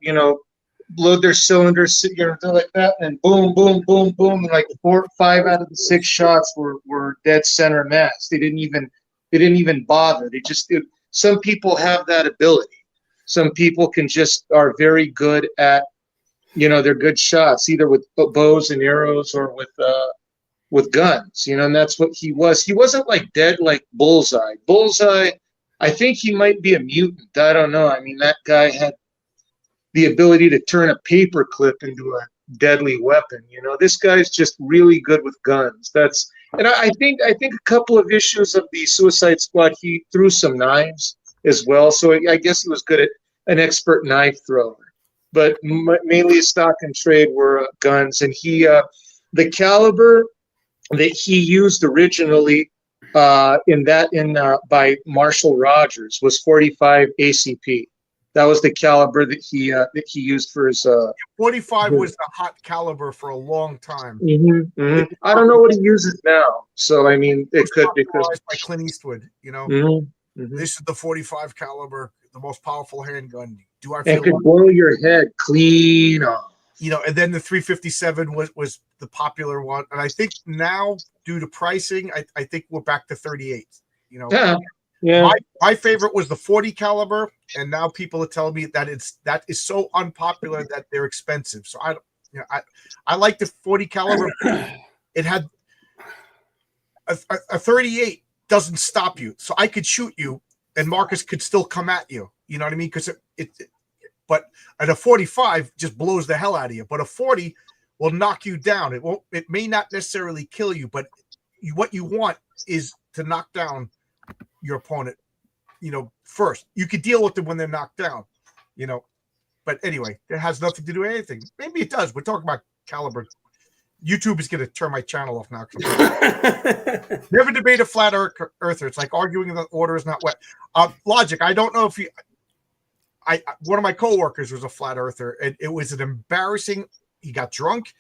load their cylinders, like that, and boom, boom, boom, boom, and like 4 or 5 out of the 6 shots were dead center mass. They didn't even bother. Some people have that ability. Some people are very good at, they're good shots, either with bows and arrows or with guns, and that's what he was. He wasn't like dead like Bullseye. Bullseye, I think he might be a mutant. I don't know. I mean, that guy had the ability to turn a paper clip into a deadly weapon. This guy's just really good with guns. And I think a couple of issues of the Suicide Squad, he threw some knives as well. So I guess he was good at an expert knife thrower, but mainly his stock and trade were guns. And the caliber that he used originally by Marshall Rogers was 45 ACP. That was the caliber that he used for his. 45 was the hot caliber for a long time. Mm-hmm, mm-hmm. I don't know what he uses now, so I mean, it could be by Clint Eastwood. This is the 45 caliber, the most powerful handgun. It could blow your head clean off. And then the 357 was the popular one, and I think now due to pricing, I think we're back to 38. Yeah. My favorite was the 40 caliber, and now people are telling me that is so unpopular that they're expensive. So I like the 40 caliber. It had a 38 doesn't stop you, so I could shoot you, and Marcus could still come at you. You know what I mean? Because but at a 45 just blows the hell out of you. But a 40 will knock you down. It may not necessarily kill you, but what you want is to knock down your opponent, first. You could deal with them when they're knocked down, but anyway, it has nothing to do with anything. Maybe it does. We're talking about caliber. YouTube is going to turn my channel off now. Never debate a flat earther. It's like arguing that order is not wet. Logic. I don't know if one of my coworkers was a flat earther, and it was an embarrassing. He got drunk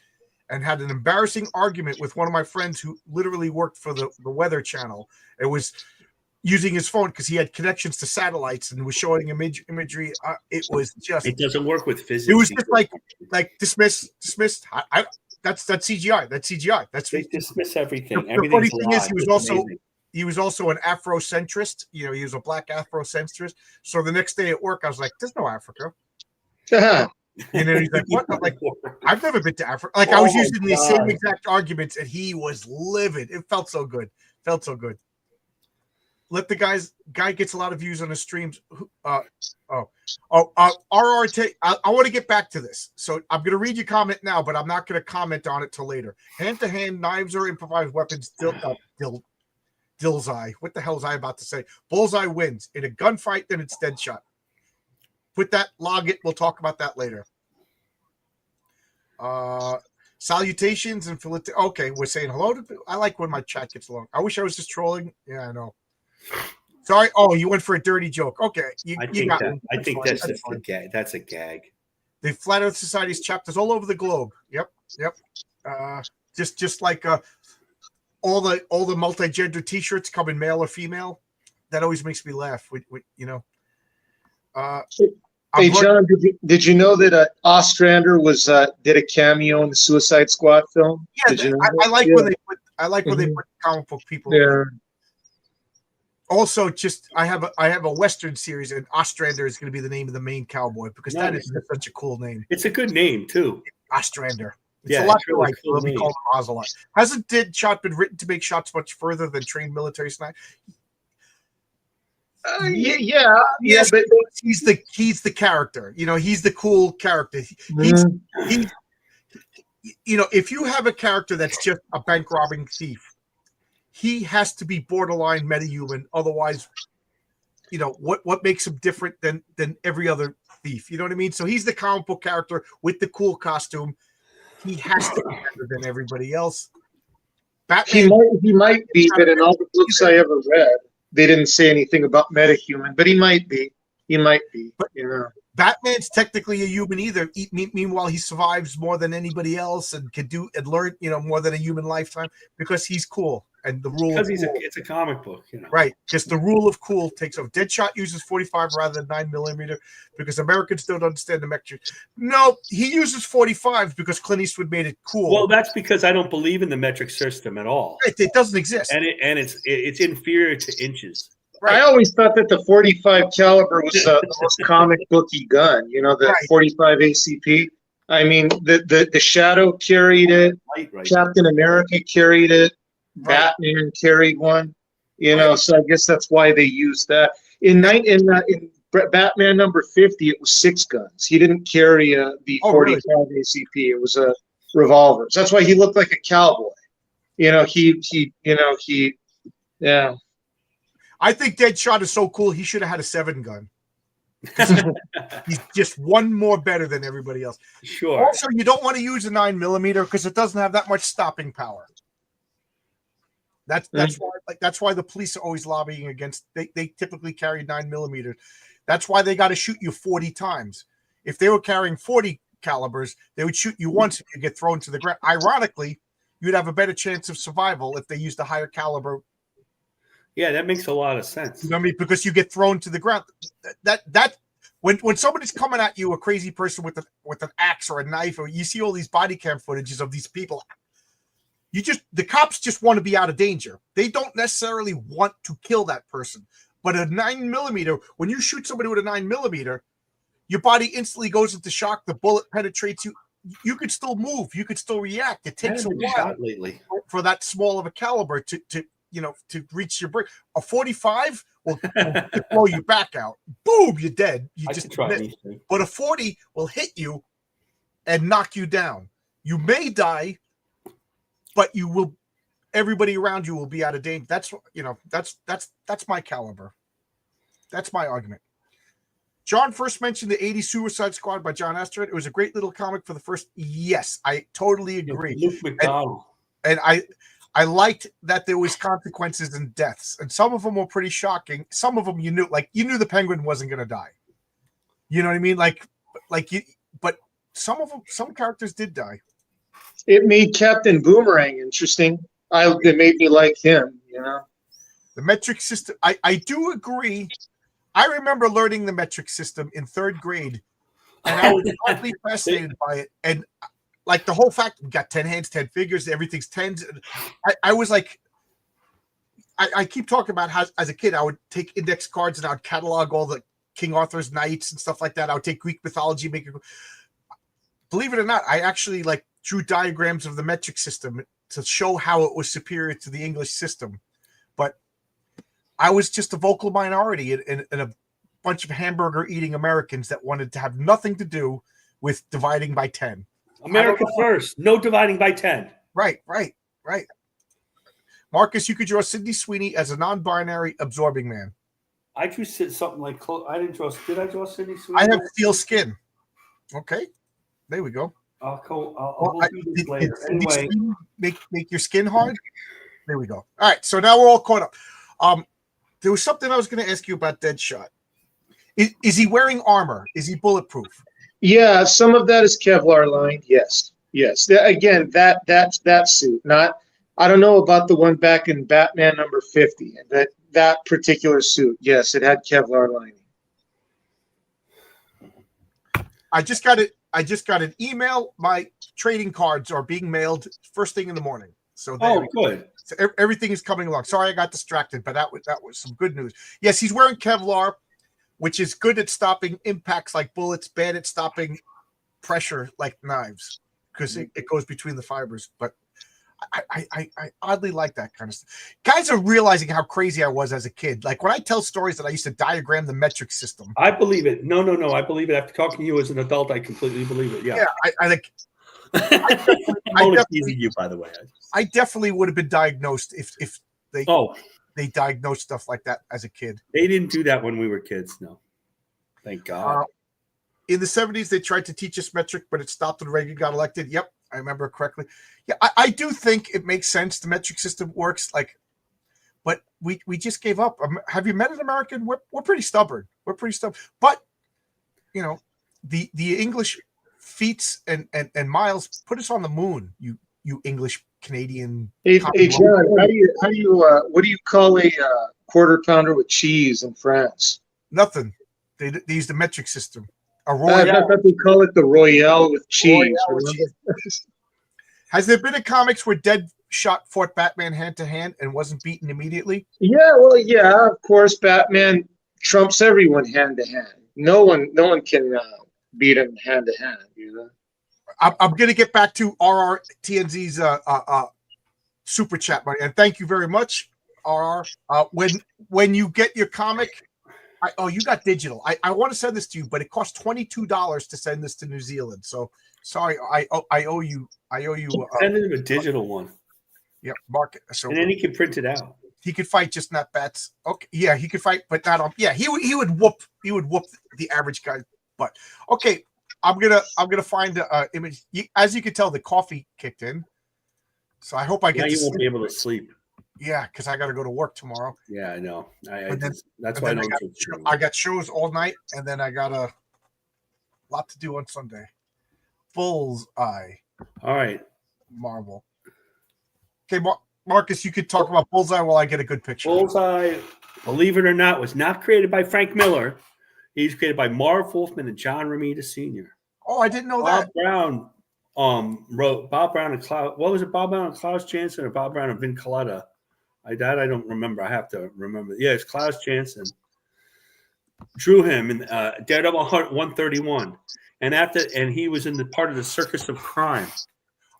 and had an embarrassing argument with one of my friends who literally worked for the Weather Channel. It was using his phone because he had connections to satellites and was showing imagery. It was just. It doesn't work with physics. It was just like dismissed. That's CGI. That's CGI. They dismiss everything. The funny thing is, he was also an Afrocentrist. He was a black Afrocentrist. So the next day at work, I was like, "There's no Africa." And then he's like, "What?" I'm like, "I've never been to Africa." Like I was using the same exact arguments, and he was livid. It felt so good. Let the guy gets a lot of views on his streams. RRT. I want to get back to this, so I'm going to read your comment now, but I'm not going to comment on it till later. Hand-to-hand knives or improvised weapons. Bullseye. What the hell was I about to say? Bullseye wins in a gunfight. Then it's Deadshot. Put that, log it. We'll talk about that later. Salutations and okay, we're saying hello to. I like when my chat gets long. I wish I was just trolling. Yeah, I know. Sorry. Oh, you went for a dirty joke. Okay, I think that's just a gag. That's a gag. The Flat Earth Society's chapters all over the globe. Yep. Just like all the multi-gender T-shirts come in male or female. That always makes me laugh. Hey, John, did you know that Ostrander was did a cameo in the Suicide Squad film? Yeah, Did you know I like when they put comic book people. Yeah. Also, just I have a Western series, and Ostrander is going to be the name of the main cowboy because that is such a cool name. It's a good name too, Ostrander. It's a lot really like cool we call him Ocelot. Hasn't Deadshot been written to make shots much further than trained military sniper? Yeah, but he's the character. You know, he's the cool character. He's you know, if you have a character that's just a bank robbing thief, he has to be borderline metahuman. Otherwise, you know, what makes him different than every other thief? You know what I mean? So he's the comic book character with the cool costume. He has to be better than everybody else. Batman, he might be, but in all the books I ever read, they didn't say anything about metahuman. But he might be. He might be. But, you know, Batman's technically a human either. Meanwhile, he survives more than anybody else and can do and learn, you know, more than a human lifetime because he's cool. And the rule because it's a comic book, you know. Right. Just the rule of cool takes over. Deadshot uses 45 rather than 9mm because Americans don't understand the metric. No, he uses 45 because Clint Eastwood made it cool. Well, that's because I don't believe in the metric system at all. It doesn't exist. And it's inferior to inches. Right. I always thought that the 45 caliber was the most comic booky gun. You know, the 45 ACP. I mean, the Shadow carried it. Captain America carried it. Batman carried one. You know, so I guess that's why they used that. In Batman number 50, it was 6 guns. He didn't carry the 45 ACP. It was a revolver. So that's why he looked like a cowboy. You know, yeah. I think Deadshot is so cool. He should have had a 7 gun. He's just one more better than everybody else. Sure. Also, you don't want to use a 9mm because it doesn't have that much stopping power. That's why the police are always lobbying against. They typically carry 9mm. That's why they got to shoot you 40 times. If they were carrying 40 calibers, they would shoot you once and you get thrown to the ground. Ironically, you'd have a better chance of survival if they used a higher caliber. Yeah, that makes a lot of sense. You know what I mean? Because you get thrown to the ground. That when somebody's coming at you, a crazy person with an axe or a knife, or you see all these body cam footages of these people. The cops just want to be out of danger. They don't necessarily want to kill that person. But a 9mm, when you shoot somebody with a 9mm, your body instantly goes into shock. The bullet penetrates you. You could still move. You could still react. It takes a while for that small of a caliber to reach your brain. A 45 will blow you back out. Boom, you're dead. You just missed. But a 40 will hit you and knock you down. You may die, but you will. Everybody around you will be out of danger. That's my caliber. That's my argument. John first mentioned the 80 Suicide Squad by John Ostrander. It was a great little comic for the first. Yes, I totally agree. Luke McDonald. And I liked that there was consequences and deaths, and some of them were pretty shocking. Some of them you knew the Penguin wasn't going to die. You know what I mean? But some of them, some characters did die. It made Captain Boomerang interesting. It made me like him. You know, the metric system. I do agree. I remember learning the metric system in 3rd grade, and I was oddly fascinated by it. And like the whole fact, we got 10 hands, 10 figures, everything's tens. I was like, I keep talking about how as a kid I would take index cards and I would catalog all the King Arthur's knights and stuff like that. I would take Greek mythology, believe it or not, I actually drew diagrams of the metric system to show how it was superior to the English system. But I was just a vocal minority in a bunch of hamburger eating Americans that wanted to have nothing to do with dividing by 10. America first. No dividing by 10. Right. Marcus, you could draw Sidney Sweeney as a non-binary absorbing man. I drew something like I didn't draw. Did I draw Sidney Sweeney? I have steel skin. Okay, there we go. I'll do this later. Anyway, make your skin hard. There we go. All right, so now we're all caught up. There was something I was going to ask you about Deadshot. Is he wearing armor? Is he bulletproof? Yeah, some of that is Kevlar lined. Yes. Again, that's that suit. Not. I don't know about the one back in Batman number 50. That particular suit. Yes, it had Kevlar lining. I just got it. I just got an email. My trading cards are being mailed first thing in the morning. So good. So everything is coming along. Sorry, I got distracted, but that was some good news. Yes, he's wearing Kevlar, which is good at stopping impacts like bullets, bad at stopping pressure like knives because it goes between the fibers. But I oddly like that kind of stuff. Guys are realizing how crazy I was as a kid. Like when I tell stories that I used to diagram the metric system. I believe it. No. I believe it. After talking to you as an adult, I completely believe it. Yeah. I think. I'm only teasing you, by the way. I definitely would have been diagnosed if they diagnosed stuff like that as a kid. They didn't do that when we were kids. No, thank God. In the 70s, they tried to teach us metric, but it stopped when Reagan got elected. Yep, I remember correctly. Yeah, I do think it makes sense. The metric system works, but we just gave up. Have you met an American? We're pretty stubborn. But you know, the English feats and miles put us on the moon. You English Canadian. Hey John, what do you call a quarter pounder with cheese in France? Nothing. They use the metric system. A Royale. I thought they call it the Royale with cheese. Has there been a comics where Deadshot fought Batman hand to hand and wasn't beaten immediately? Yeah, well, yeah, of course, Batman trumps everyone hand to hand. No one can beat him hand to hand. You know. I'm going to get back to RRTNZ's super chat money, and thank you very much, RR. When you get your comic. You got digital. I want to send this to you, but it costs $22 to send this to New Zealand. So sorry, I owe you. Send him a digital one. Yep, mark it. So and then he can print it out. He could fight, just not bats. Okay, yeah, he could fight, but not on. Yeah, he would whoop the average guy. But okay, I'm gonna find the image. As you can tell, the coffee kicked in. So I hope I get. Now you won't be able to sleep. Yeah, because I got to go to work tomorrow. Yeah, I know. That's why I got shows all night, and then I got a lot to do on Sunday. Bullseye. All right. Marvel. Okay, Marcus, you could talk about Bullseye while I get a good picture. Bullseye, believe it or not, was not created by Frank Miller. He's created by Marv Wolfman and John Romita Sr. Oh, I didn't know that. Bob Brown wrote Bob Brown and Klaus. What was it? Bob Brown and Klaus Janson or Bob Brown and Vin Colletta? I don't remember. I have to remember. Yeah, it's Klaus Janson. Drew him in Daredevil 131, and he was in the part of the Circus of Crime.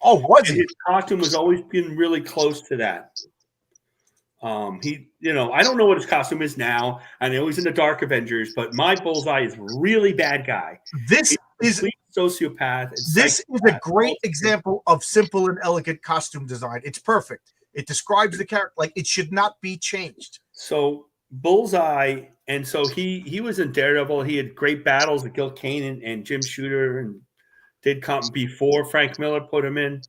Oh, was he? His costume was always been really close to that. I don't know what his costume is now. I know he's in the Dark Avengers, but my Bullseye is really bad guy. This is a sociopath. This is a great example of simple and elegant costume design. It's perfect. It describes the character like it should not be changed. So Bullseye, and so he was in Daredevil. He had great battles with Gil Kane and Jim Shooter, and did come before Frank Miller put him in.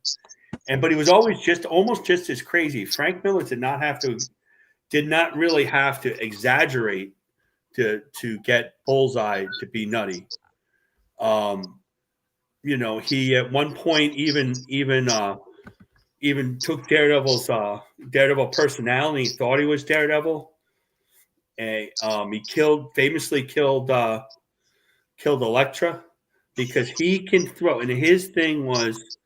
But he was always almost just as crazy. Frank Miller did not really have to exaggerate to get Bullseye to be nutty. He at one point even took Daredevil's Daredevil personality. He thought he was Daredevil. And he famously killed Elektra because he can throw. And his thing was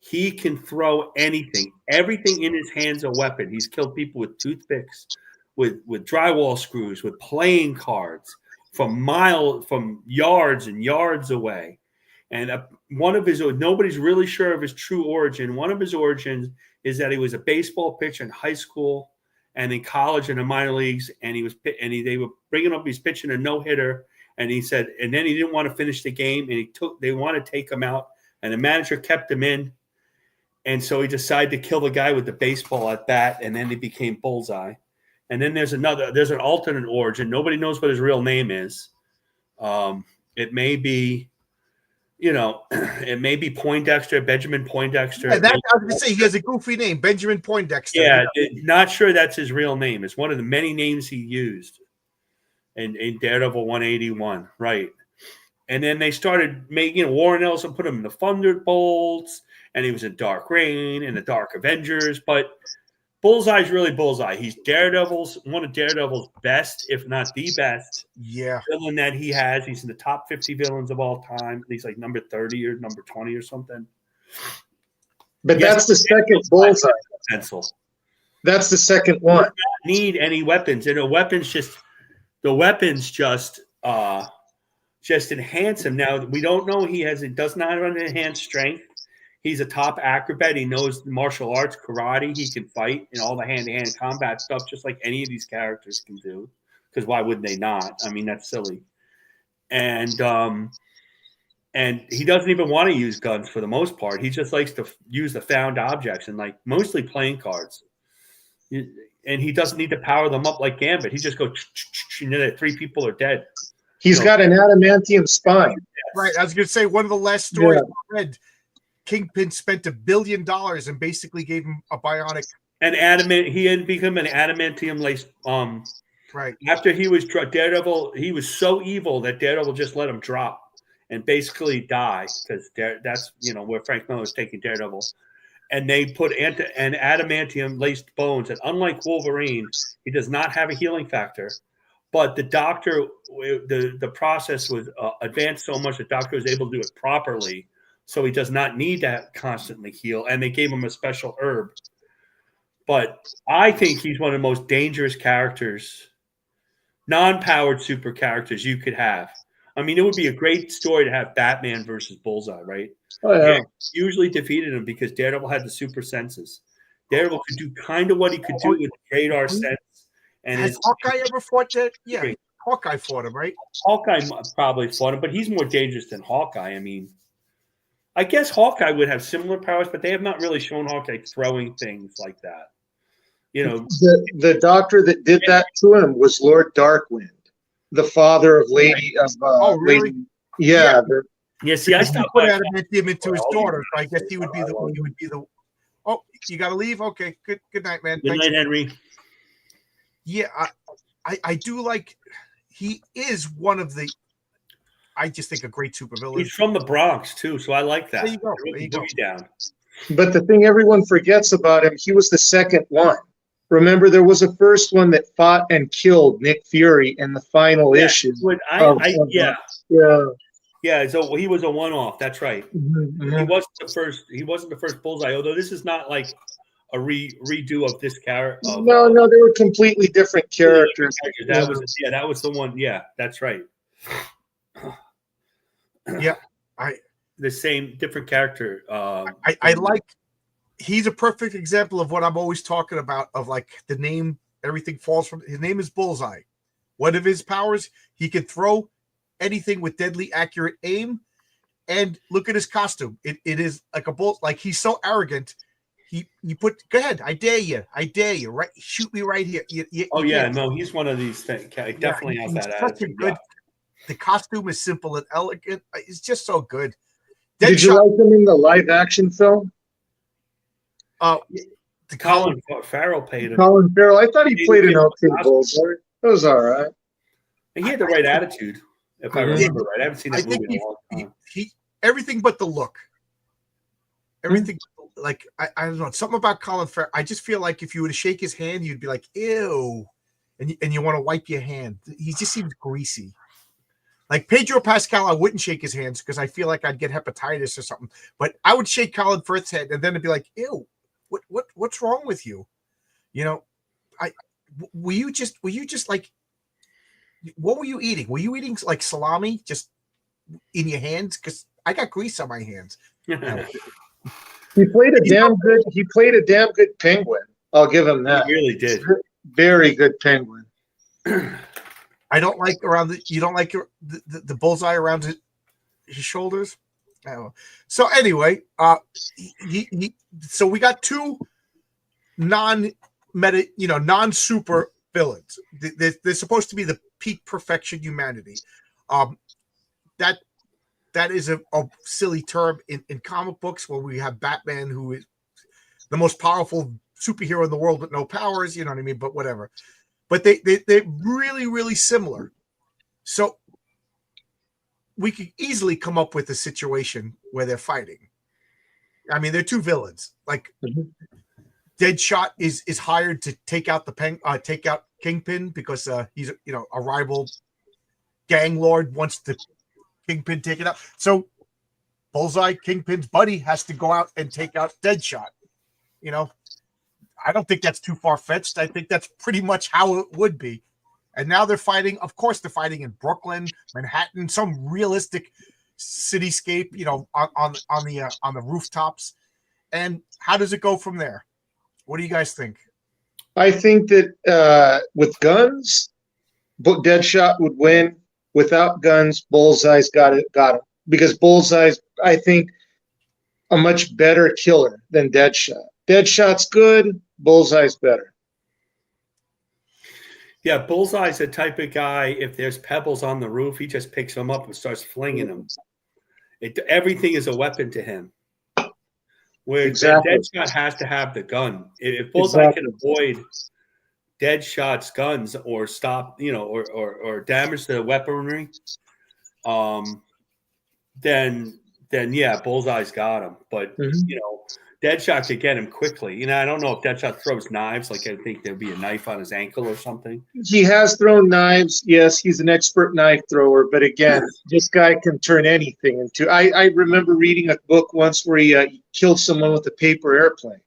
he can throw anything. Everything in his hand's a weapon. He's killed people with toothpicks, with drywall screws, with playing cards from yards and yards away. And one of his, nobody's really sure of his true origin. One of his origins is that he was a baseball pitcher in high school and in college in the minor leagues. And they were bringing up, he's pitching a no-hitter. And he said, and then he didn't want to finish the game. And they wanted to take him out. And the manager kept him in. And so he decided to kill the guy with the baseball at bat. And then he became Bullseye. And then there's an alternate origin. Nobody knows what his real name is. It may be, it may be Poindexter, Benjamin Poindexter. Yeah, I was going to say he has a goofy name, Benjamin Poindexter. Yeah, not sure that's his real name. It's one of the many names he used in Daredevil 181, right? And then they started making Warren Ellis put him in the Thunderbolts, and he was in Dark Reign and the Dark Avengers. But Bullseye's really Bullseye. He's one of Daredevil's best, if not the best, villain that he has. He's in the top 50 villains of all time. He's like number 30 or number 20 or something. But that's the second Bullseye. Pencil. That's the second one. Need any weapons, and the weapons just enhance him. Now we don't know he does not have an enhanced strength. He's a top acrobat. He knows martial arts, karate. He can fight and all the hand-to-hand combat stuff, just like any of these characters can do. Because why would they not? I mean, that's silly. And he doesn't even want to use guns for the most part. He just likes to use the found objects and like mostly playing cards. And he doesn't need to power them up like Gambit. He just goes, and 3 people are dead. He's got an adamantium spine. Right. I was going to say, one of the last stories I read, Kingpin spent $1 billion and basically gave him a bionic. He had become an adamantium laced. Right. After he was Daredevil, he was so evil that Daredevil just let him drop and basically die because that's where Frank Miller was taking Daredevil. And they put an adamantium laced bones. And unlike Wolverine, he does not have a healing factor. But the doctor, the process was advanced so much the doctor was able to do it properly. So he does not need to constantly heal. And they gave him a special herb. But I think he's one of the most dangerous characters, non-powered super characters you could have. I mean, it would be a great story to have Batman versus Bullseye, right? Oh, yeah. Usually defeated him because Daredevil had the super senses. Daredevil could do kind of what he could do with radar sense. And has Hawkeye ever fought that? Yeah, Hawkeye fought him, right? Hawkeye probably fought him, but he's more dangerous than Hawkeye. I mean, I guess Hawkeye would have similar powers, but they have not really shown Hawkeye throwing things like that. The doctor that did that to him was Lord Darkwind, the father of Lady of. Really? Lady, yeah. See, I stopped put adamantium into his daughter, so I guess he would be the one. He would be the. Oh, you got to leave. Okay, good night, man. Good night, Henry. Yeah, I do like. He is one of the. I just think a great supervillain. He's from the Bronx too, so I like that. There you go. There you go. Down. But the thing everyone forgets about him, he was the second one. Remember, there was a first one that fought and killed Nick Fury in the final issue. Yeah, so he was a one-off. That's right. Mm-hmm. He wasn't the first. He wasn't the first Bullseye. Although this is not like a redo of this character. No, they were completely different characters. That was the one. Yeah, that's right. Yeah, the same different character. I like. He's a perfect example of what I'm always talking about. Of like the name, everything falls from. His name is Bullseye. One of his powers, he can throw anything with deadly accurate aim. And look at his costume. It is like a bull. Like he's so arrogant. Go ahead. I dare you. Right, shoot me right here. He's one of these things. Definitely has that attitude. Good. The costume is simple and elegant. It's just so good. Did you like him in the live action film? The Colin Farrell played him. Colin Farrell. I thought he played an okay Bullseye. That was all right. And he had the right attitude, if I remember right. I haven't seen that movie in a long time. He everything but the look. Everything like I don't know, something about Colin Farrell. I just feel like if you were to shake his hand, you'd be like, ew, and you want to wipe your hand. He just seems greasy. Like Pedro Pascal, I wouldn't shake his hands because I feel like I'd get hepatitis or something. But I would shake Colin Firth's head, and then it'd be like, ew, what's wrong with you? Were you just like, what were you eating? Were you eating like salami just in your hands? Because I got grease on my hands. He played a damn good penguin. I'll give him that. He really did. Very good penguin. I don't like you don't like the bullseye around his shoulders. So anyway, so we got two non-super villains. They're supposed to be the peak perfection humanity. That is a silly term in comic books where we have Batman, who is the most powerful superhero in the world with no powers, you know what I mean? But whatever. But they're really, really similar. So we could easily come up with a situation where they're fighting. I mean, they're two villains. Like Deadshot is hired to take out Kingpin because he's a rival gang lord wants the Kingpin taken out. So Bullseye, Kingpin's buddy, has to go out and take out Deadshot. I don't think that's too far-fetched. I think that's pretty much how it would be. And now they're fighting. Of course, they're fighting in Brooklyn, Manhattan, some realistic cityscape. On the rooftops. And how does it go from there? What do you guys think? I think that with guns, Deadshot would win. Without guns, Bullseye's got him. Because Bullseye's, I think, a much better killer than Deadshot. Deadshot's good. Bullseye's better. Yeah, Bullseye's the type of guy, if there's pebbles on the roof, he just picks them up and starts flinging them. Everything is a weapon to him. Where Deadshot has to have the gun. If Bullseye can avoid Deadshot's guns or stop, or damage the weaponry, then yeah, Bullseye's got him. But Deadshot could get him quickly. I don't know if Deadshot throws knives. Like, I think there'd be a knife on his ankle or something. He has thrown knives. Yes, he's an expert knife thrower. But again, this guy can turn anything into. I remember reading a book once where he killed someone with a paper airplane.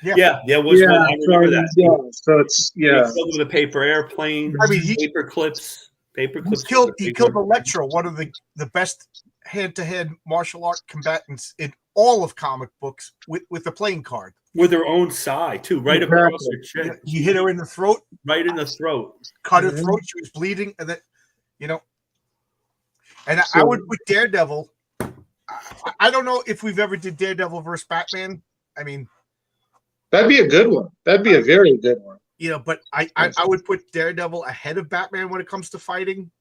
Yeah, I remember that. Yeah, so it's He killed with a paper airplane. I mean, paper clips. He killed Electro, one of the best hand-to-hand martial art combatants in all of comic books, with a playing card. With her own side, too, right across her chin. He hit her in the throat. Right in the throat. Cut her throat. She was bleeding. And then, And I would put Daredevil. I don't know if we've ever did Daredevil versus Batman. I mean, that'd be a good one. That'd be a very good one. But I would put Daredevil ahead of Batman when it comes to fighting,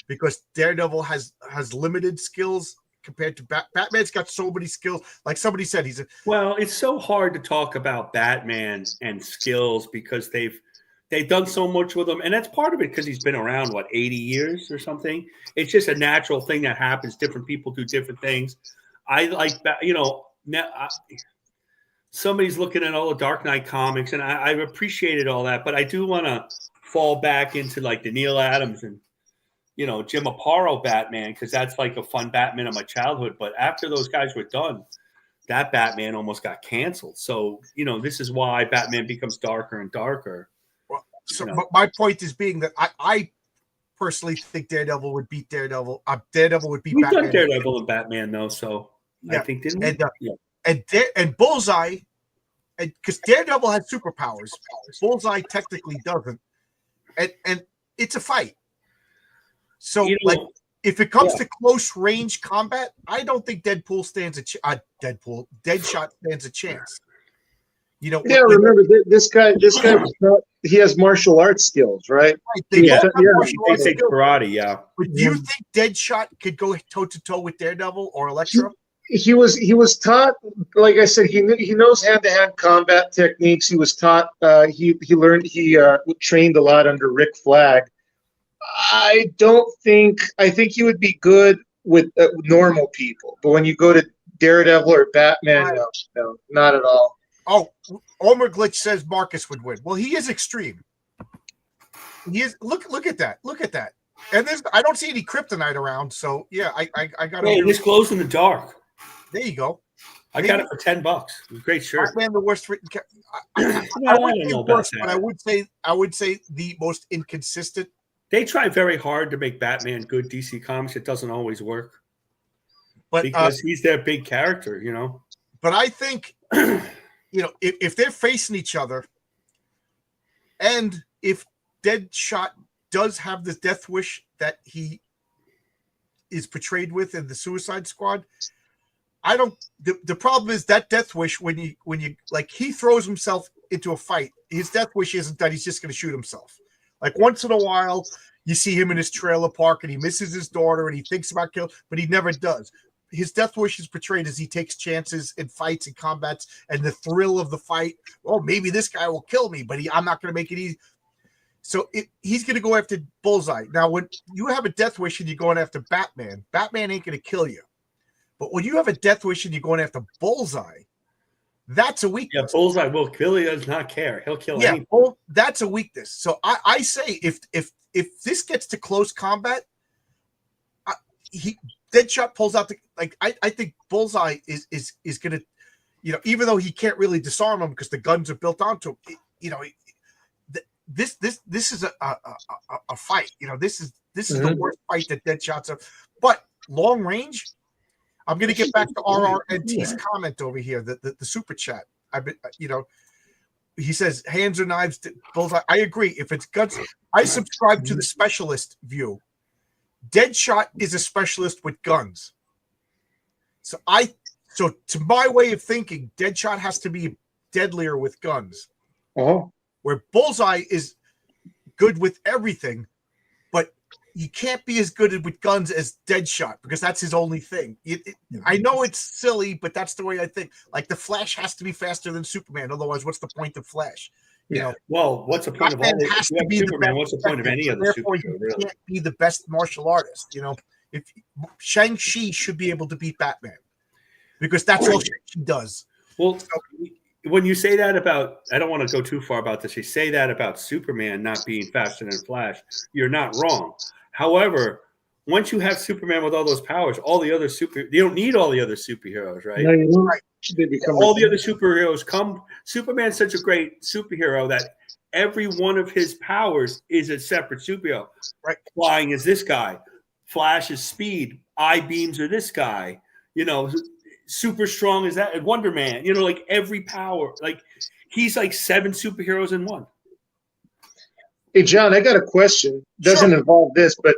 because Daredevil has limited skills compared to Batman's got so many skills. Like somebody said, well, it's so hard to talk about Batman and skills because they've done so much with him, and that's part of it because he's been around 80 years or something. It's just a natural thing that happens. Different people do different things. I like that, now. Somebody's looking at all the Dark Knight comics, and I've appreciated all that, but I do want to fall back into like the Neil Adams and Jim Aparo Batman, because that's like a fun Batman of my childhood. But after those guys were done, that Batman almost got canceled. So this is why Batman becomes darker and darker. Well, but my point is being that I personally think Daredevil would beat Daredevil. Daredevil would beat Batman. We've done Daredevil and Batman though, so yeah. I think didn't we? And Bullseye, because Daredevil has superpowers, Bullseye technically doesn't, and it's a fight. So, if it comes to close range combat, I don't think Deadshot stands a chance. Remember this guy. He has martial arts skills, right? He takes karate. Yeah. But do you think Deadshot could go toe to toe with Daredevil or Electro? He was taught, like I said, he knows hand-to-hand combat techniques. He was taught. He trained a lot under Rick Flag. I think he would be good with normal people, but when you go to Daredevil or Batman, no, not at all. Oh, Omer Glitch says Marcus would win. Well, he is extreme. He is. Look at that. Look at that. And I don't see any kryptonite around, so yeah, I got. Hey, this glows in the dark. There you go. I got it for $10. Great shirt. Batman, the worst written. I wouldn't say worst, but I would say the most inconsistent. They try very hard to make Batman good DC Comics. It doesn't always work, but because he's their big character, But I think, if they're facing each other, and if Deadshot does have this death wish that he is portrayed with in the Suicide Squad, the problem is that death wish when you like he throws himself into a fight, his death wish isn't that he's just going to shoot himself. Like once in a while, you see him in his trailer park and he misses his daughter and he thinks about killing, but he never does. His death wish is portrayed as he takes chances in fights and combats and the thrill of the fight. Oh, maybe this guy will kill me, but I'm not going to make it easy. So he's going to go after Bullseye. Now, when you have a death wish and you're going after Batman ain't going to kill you. But when you have a death wish and you're going after Bullseye, That's a Yeah, weakness. Bullseye will kill. He does not care. He'll kill anything. That's a weakness. So I say if this gets to close combat, Deadshot pulls out I think Bullseye is gonna, even though he can't really disarm him because the guns are built onto him, this is a fight. This is the worst fight that Deadshot's of. But long range, I'm gonna get back to RRNT's comment over here, the super chat. I've been, he says hands or knives, Bullseye. I agree. If it's guns, I subscribe to the specialist view. Deadshot is a specialist with guns. So to my way of thinking, Deadshot has to be deadlier with guns. Where Bullseye is good with everything, but he can't be as good with guns as Deadshot because that's his only thing. I know it's silly, but that's the way I think. Like the Flash has to be faster than Superman. Otherwise, what's the point of Flash? Well, what's the point of all this? Superman, what's the point of any other superhero? Really? Can't be the best martial artist. If Shang-Chi should be able to beat Batman because that's all Shang-Chi does. Well, when you say that about, I don't want to go too far about this. You say that about Superman not being faster than Flash. You're not wrong. However, once you have Superman with all those powers, all the other you don't need all the other superheroes, right? No, you don't. They become all the other superheroes come. Superman's such a great superhero that every one of his powers is a separate superhero. Right. Flying is this guy. Flash is speed. Eye beams are this guy. Super strong is that Wonder Man. Like every power. Like he's like 7 superheroes in one. Hey, John, I got a question. Doesn't involve this, but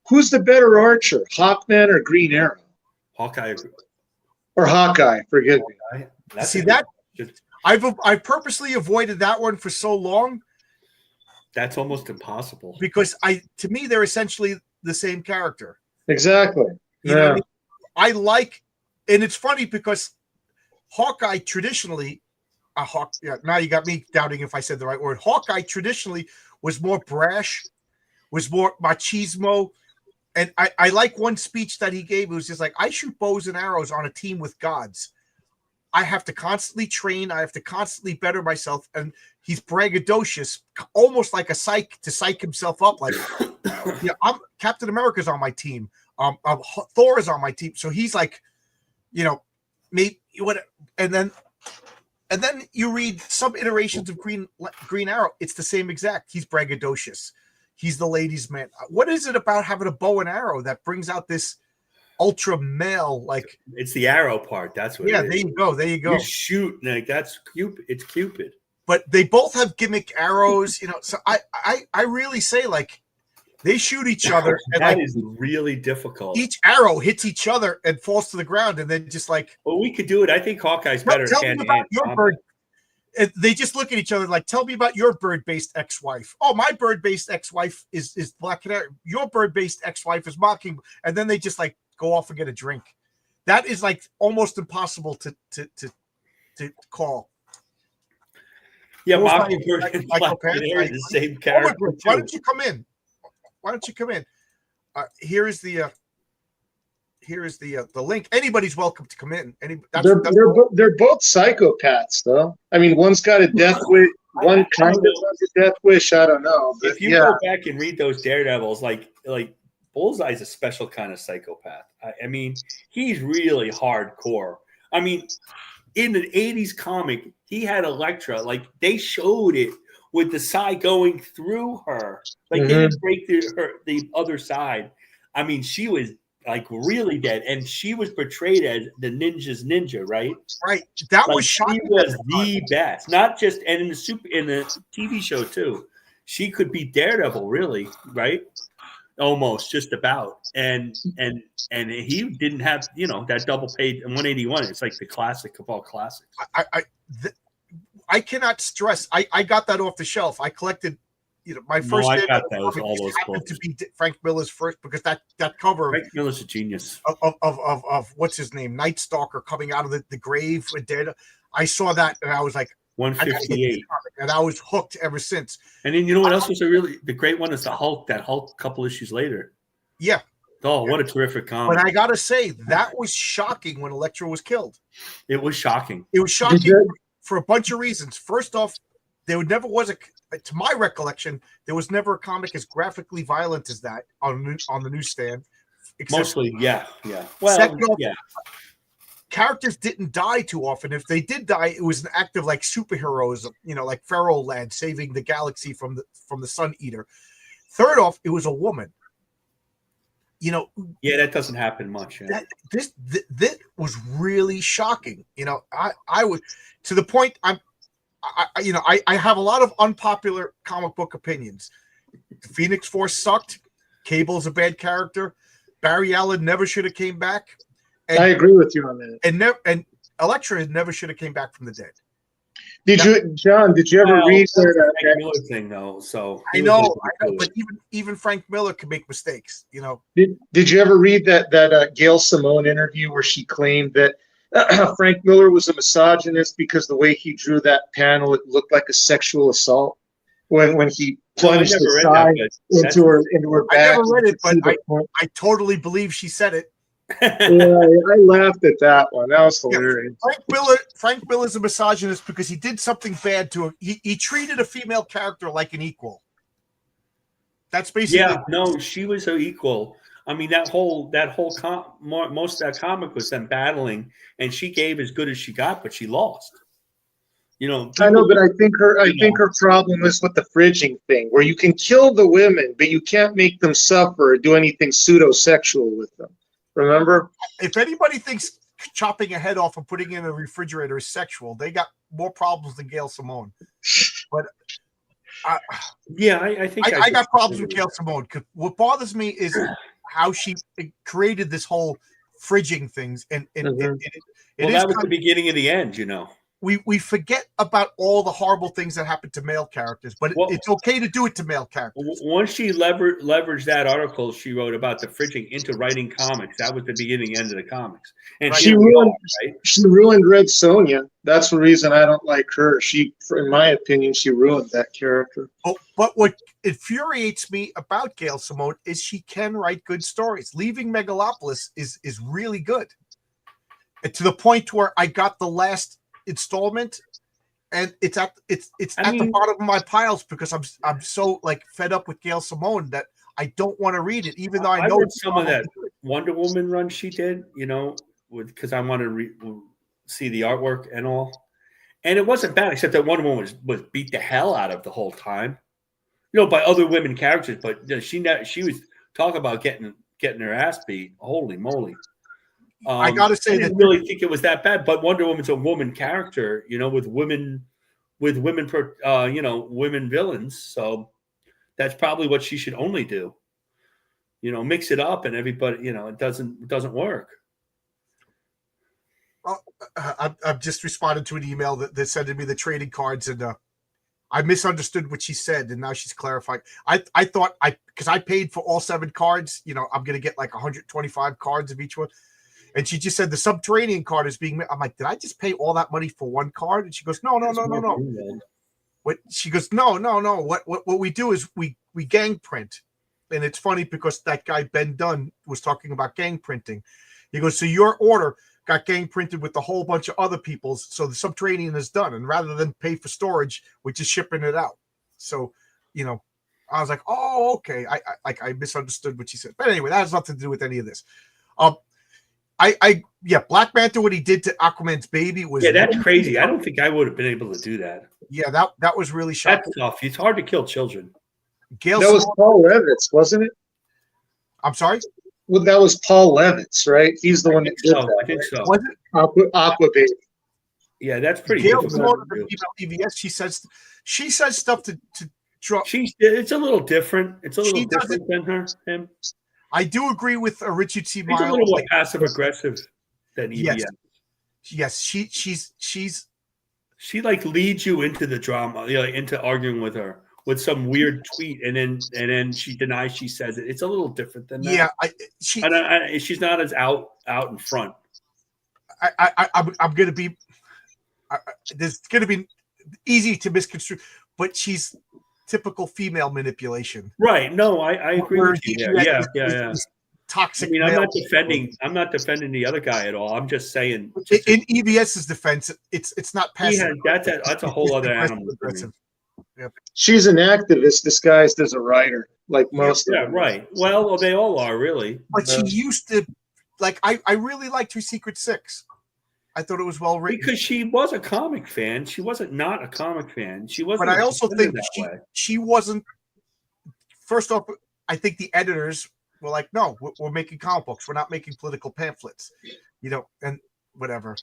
who's the better archer, Hawkman or Green Arrow? Hawkeye. Or Hawkeye, forgive me. See that? I've purposely avoided that one for so long. That's almost impossible. Because to me, they're essentially the same character. Exactly. You know what I mean? I like, and it's funny because Hawkeye traditionally, now you got me doubting if I said the right word. Hawkeye traditionally was more brash, was more machismo. And I like one speech that he gave. It was just like, I shoot bows and arrows on a team with gods. I have to constantly train. I have to constantly better myself. And he's braggadocious, almost like a psych to psych himself up. Like, Captain America's on my team. Thor is on my team. So he's like, maybe what? And then you read some iterations of Green Arrow. It's the same exact. He's braggadocious. He's the ladies' man. What is it about having a bow and arrow that brings out this ultra male? Like it's the arrow part. That's what. Yeah, there you go. There you go. You shoot like that's Cupid. It's Cupid. But they both have gimmick arrows. So I really say like they shoot each other. And that is really difficult. Each arrow hits each other and falls to the ground, and then just like. Well, we could do it. I think Hawkeye's better. Tell me about your bird. They just look at each other like, tell me about your bird-based ex-wife. Oh, my bird-based ex-wife is Black Canary. Your bird-based ex-wife is Mocking. And then they just like go off and get a drink. That is like almost impossible to call. Yeah, Mockingbird and Black Canary are the same character. Why don't you come in? Here is the link. Anybody's welcome to come in. They're both psychopaths, though. I mean, one's got a death wish. One kind of has a death wish. I don't know. If you go back and read those Daredevils, like Bullseye's a special kind of psychopath. I mean, he's really hardcore. I mean, in the 80s comic, he had Elektra. Like they showed it with the Psy going through her. Like they didn't break the other side. I mean, she was like really dead, and she was portrayed as the ninja's ninja, right? Right. That was shocking. She was the best, not just and in the TV show too. She could be Daredevil, really, right? Almost, just about. And he didn't have that double page in 181. It's like the classic of all classics. I cannot stress. I got that off the shelf. I collected. My first. I got those. All those happened to be Frank Miller's first because that cover. Frank Miller's a genius. Of what's his name, Night Stalker coming out of the grave with dead. I saw that and I was like 158, and I was hooked ever since. And then you know what else was the great one is the Hulk. That Hulk couple issues later. Yeah, Oh, what a terrific comic! But I gotta say, that was shocking when Elektra was killed. It was shocking. It was shocking for a bunch of reasons. First off, there never was to my recollection, there was never a comic as graphically violent as that on the newsstand. Mostly, yeah. Well, yeah. Characters didn't die too often. If they did die, it was an act of like superheroes, like Pharaoh Lad saving the galaxy from the Sun Eater. Third off, it was a woman. Yeah, that doesn't happen much. Yeah. That was really shocking. I would, to the point I have a lot of unpopular comic book opinions. The Phoenix Force sucked. Cable's a bad character. Barry Allen never should have came back. And, I agree with you on that. And Elektra never should have came back from the dead. Did you ever read that Frank Miller thing though? So I know, but even Frank Miller can make mistakes. Did you ever read that Gail Simone interview where she claimed that Frank Miller was a misogynist because the way he drew that panel, it looked like a sexual assault when he plunged the side into her back? I never read it, but I totally believe she said it. Yeah, I laughed at that one. That was hilarious. Frank Miller's a misogynist because he did something bad to her. He treated a female character like an equal. That's basically she was her equal. I mean, most of that comic was them battling, and she gave as good as she got, but she lost. I know, but I think her problem is with the fridging thing, where you can kill the women, but you can't make them suffer or do anything pseudo-sexual with them. Remember? If anybody thinks chopping a head off and putting it in a refrigerator is sexual, they got more problems than Gail Simone. But I think I got problems with Gail Simone. What bothers me is how she created this whole fridging things, and that was the beginning of the end. We forget about all the horrible things that happen to male characters, but it's okay to do it to male characters. Once she leveraged that article she wrote about the fridging into writing comics, that was the beginning end of the comics. And she ruined Red Sonja. That's the reason I don't like her. In my opinion, she ruined that character. But what infuriates me about Gail Simone is she can write good stories. Leaving Megalopolis is really good, and to the point where I got the last installment, and it's at the bottom of my piles because I'm so fed up with Gail Simone that I don't want to read it, even though I know read some of that Wonder Woman run she did, because I want to see the artwork and all, and it wasn't bad except that Wonder Woman was beat the hell out of the whole time, by other women characters, but she was talking about getting her ass beat. Holy moly. I gotta say, I didn't really think it was that bad, but Wonder Woman's a woman character, with women villains. So that's probably what she should only do. Mix it up, and everybody, it doesn't work. Well, I've just responded to an email that said to me the trading cards, and I misunderstood what she said, and now she's clarified. I thought because I paid for all 7 cards, I'm gonna get 125 cards of each one. And she just said the Subterranean card is being. I'm like, did I just pay all that money for one card? And she goes, no. What she goes, no. What we do is we gang print, and it's funny because that guy Ben Dunn was talking about gang printing. He goes, so your order got gang printed with a whole bunch of other people's, so the Subterranean is done, and rather than pay for storage, we're just shipping it out. So, I was like, oh, okay. I misunderstood what she said, but anyway, that has nothing to do with any of this. Black Manta, what he did to Aquaman's baby was that's crazy. I don't think I would have been able to do that. Yeah, that was really shocking. That's tough. It's hard to kill children. That was Paul Levitz, wasn't it? I'm sorry? Well, that was Paul Levitz, right? He's the one that did that. I think so. Was it? Aqua Baby. Yeah, that's pretty difficult. She says stuff to draw. It's a little different. It's a little different than him. I do agree with Richard C. Miles. He's a little more passive aggressive than EBS. Yes, she leads you into the drama, into arguing with her with some weird tweet, and then she denies she says it. It's a little different than that. Yeah, she's not as out in front. I'm going to be. There's going to be easy to misconstrue, but she's typical female manipulation. Right. No, I agree with you. Yeah. toxic. I mean, I'm male. not defending the other guy at all. I'm just saying. In EBS's defense, it's not passive. That's a whole other animal. Yep. She's an activist disguised as a writer, like most of Yeah, them. right. Well, they all are really. But she used to, like, I really liked her Secret Six. I thought it was well written because she was a comic fan. She wasn't not a comic fan. She wasn't. But I also think that she wasn't. First off, I think the editors were like, "No, we're making comic books. We're not making political pamphlets," and whatever.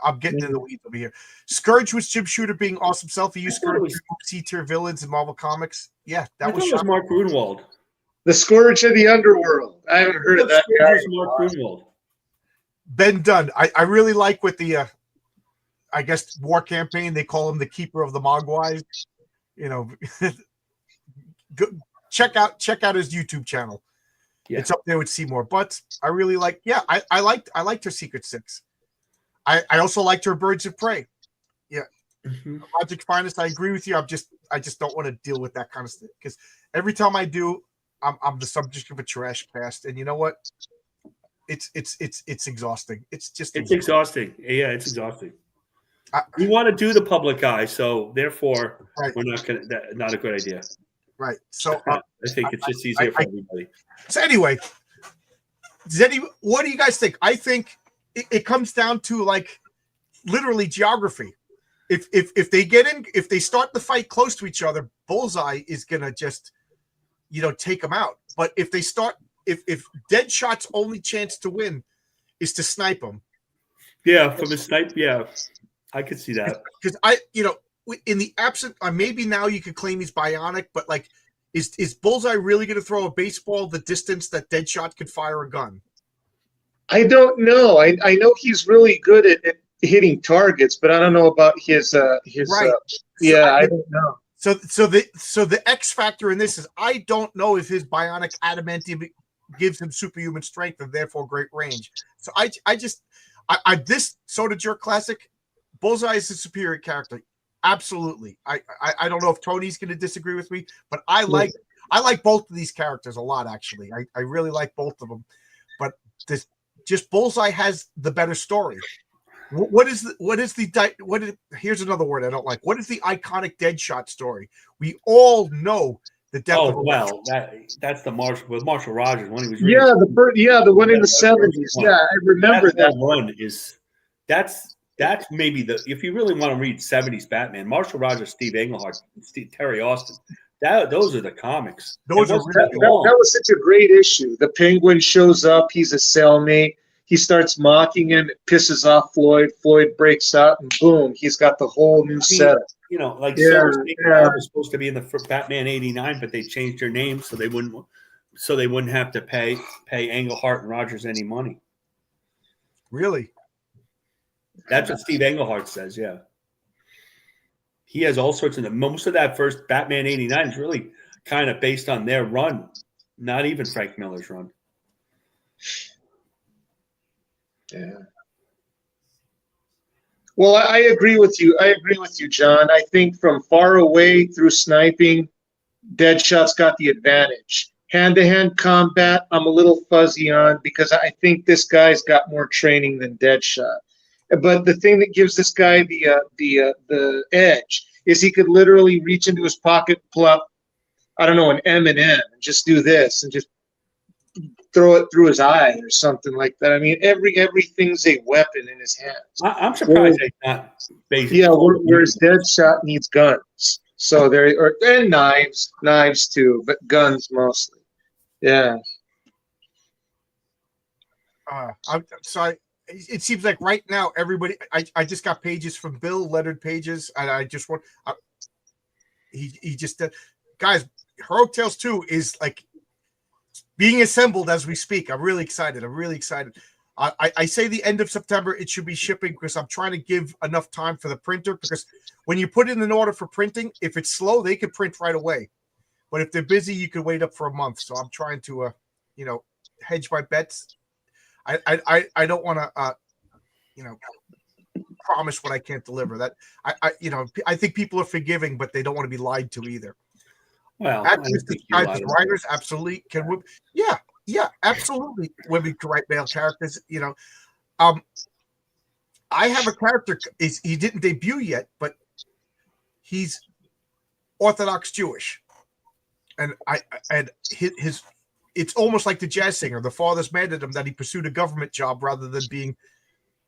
I'm getting in the weeds over here. Scourge was Jim Shooter being awesome self. He used Scourge to C-tier villains in Marvel Comics. Yeah, that was Mark Grunwald. The Scourge of the Underworld. I haven't heard of that guy. Mark Grunwald. Ben Dunn. I really like with the, I guess, war campaign. They call him the Keeper of the Mogwais. Check out his YouTube channel. Yeah. It's up there with Seymour. But I really like. Yeah, I liked her Secret Six. I also liked her Birds of Prey. Yeah, Project Finest. I agree with you. I just don't want to deal with that kind of stuff because every time I do, I'm the subject of a trash cast, and you know what? It's exhausting. It's exhausting. Yeah, it's exhausting. We want to do the public eye, so therefore we're not going to. Not a good idea. Right. So I think it's just easier for everybody. So anyway, what do you guys think? I think it comes down to like literally geography. If they get in, if they start the fight close to each other, Bullseye is gonna just take them out. But if they start, if Deadshot's only chance to win is to snipe him. Yeah, from a snipe. Yeah, I could see that because in the absent, maybe now you could claim he's bionic, but like, is Bullseye really going to throw a baseball the distance that Deadshot could fire a gun? I don't know. I know he's really good at hitting targets, but I don't know about his right. I don't know. So the X factor in this is I don't know if his bionic adamantium gives him superhuman strength and therefore great range. So this Soda Jerk Classic, Bullseye is a superior character. Absolutely. I don't know if Tony's going to disagree with me, but I like both of these characters a lot. Actually, I really like both of them. But Bullseye has the better story. Here's another word I don't like. What is the iconic Deadshot story? We all know the death of that's the Marshall Rogers when he was the one in the 70s. Yeah, I remember that one is that's maybe if you really want to read 70s Batman, Marshall Rogers, Steve Englehart, Terry Austin. Those are the comics. That was such a great issue. The Penguin shows up. He's a cellmate. He starts mocking him. It pisses off Floyd. Floyd breaks out, and boom, he's got the whole new setup. Silver Snake was supposed to be in the Batman '89, but they changed their name so they wouldn't have to pay Englehart and Rogers any money. Really? That's what Steve Englehart says. Yeah. He has all sorts of most of that first Batman '89 is really kind of based on their run, not even Frank Miller's run. Yeah. Well, I agree with you. John. I think from far away through sniping, Deadshot's got the advantage. Hand-to-hand combat, I'm a little fuzzy on because I think this guy's got more training than Deadshot. But the thing that gives this guy the edge is he could literally reach into his pocket, pull out, I don't know, an M&M and just do this and just throw it through his eye or something like that. I mean, everything's a weapon in his hands. I'm surprised they not basically. Yeah, whereas Deadshot needs guns. So and knives too, but guns mostly. Yeah. It seems like right now everybody. I just got pages from Bill, lettered pages, and I just want. He just guys. Heroic Tales 2 is like being assembled as we speak. I'm really excited. I say the end of September it should be shipping because I'm trying to give enough time for the printer because when you put in an order for printing, if it's slow, they can print right away. But if they're busy, you can wait up for a month. So I'm trying to hedge my bets. I don't want to promise what I can't deliver. That I think people are forgiving, but they don't want to be lied to either. Well, writers absolutely can. Yeah, Yeah, absolutely. Women can write male characters. Um, I have a character. He didn't debut yet, but he's Orthodox Jewish, and his it's almost like the jazz singer. The father's mad at him that he pursued a government job rather than being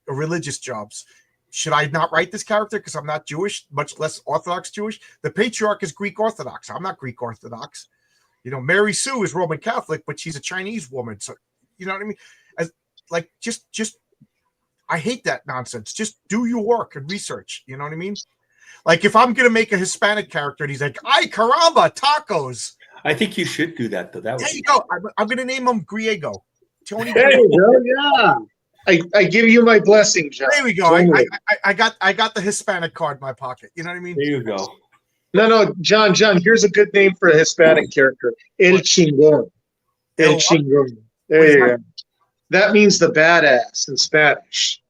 a religious jobs. Should I not write this character because I'm not Jewish, much less Orthodox Jewish? The patriarch is Greek Orthodox. I'm not Greek Orthodox. Mary Sue is Roman Catholic, but she's a Chinese woman. So, you know what I mean? Just I hate that nonsense. Just do your work and research. You know what I mean? Like if I'm gonna make a Hispanic character and he's like, "Ay caramba, tacos." I think you should do that though. That There you go. I'm gonna name him Griego. Tony. There you go. Yeah. I give you my blessing, John. There we go. I got the Hispanic card in my pocket. You know what I mean? There you go. No, John. Here's a good name for a Hispanic character. El Chingón. El Chingón. There you go. That means the badass in Spanish.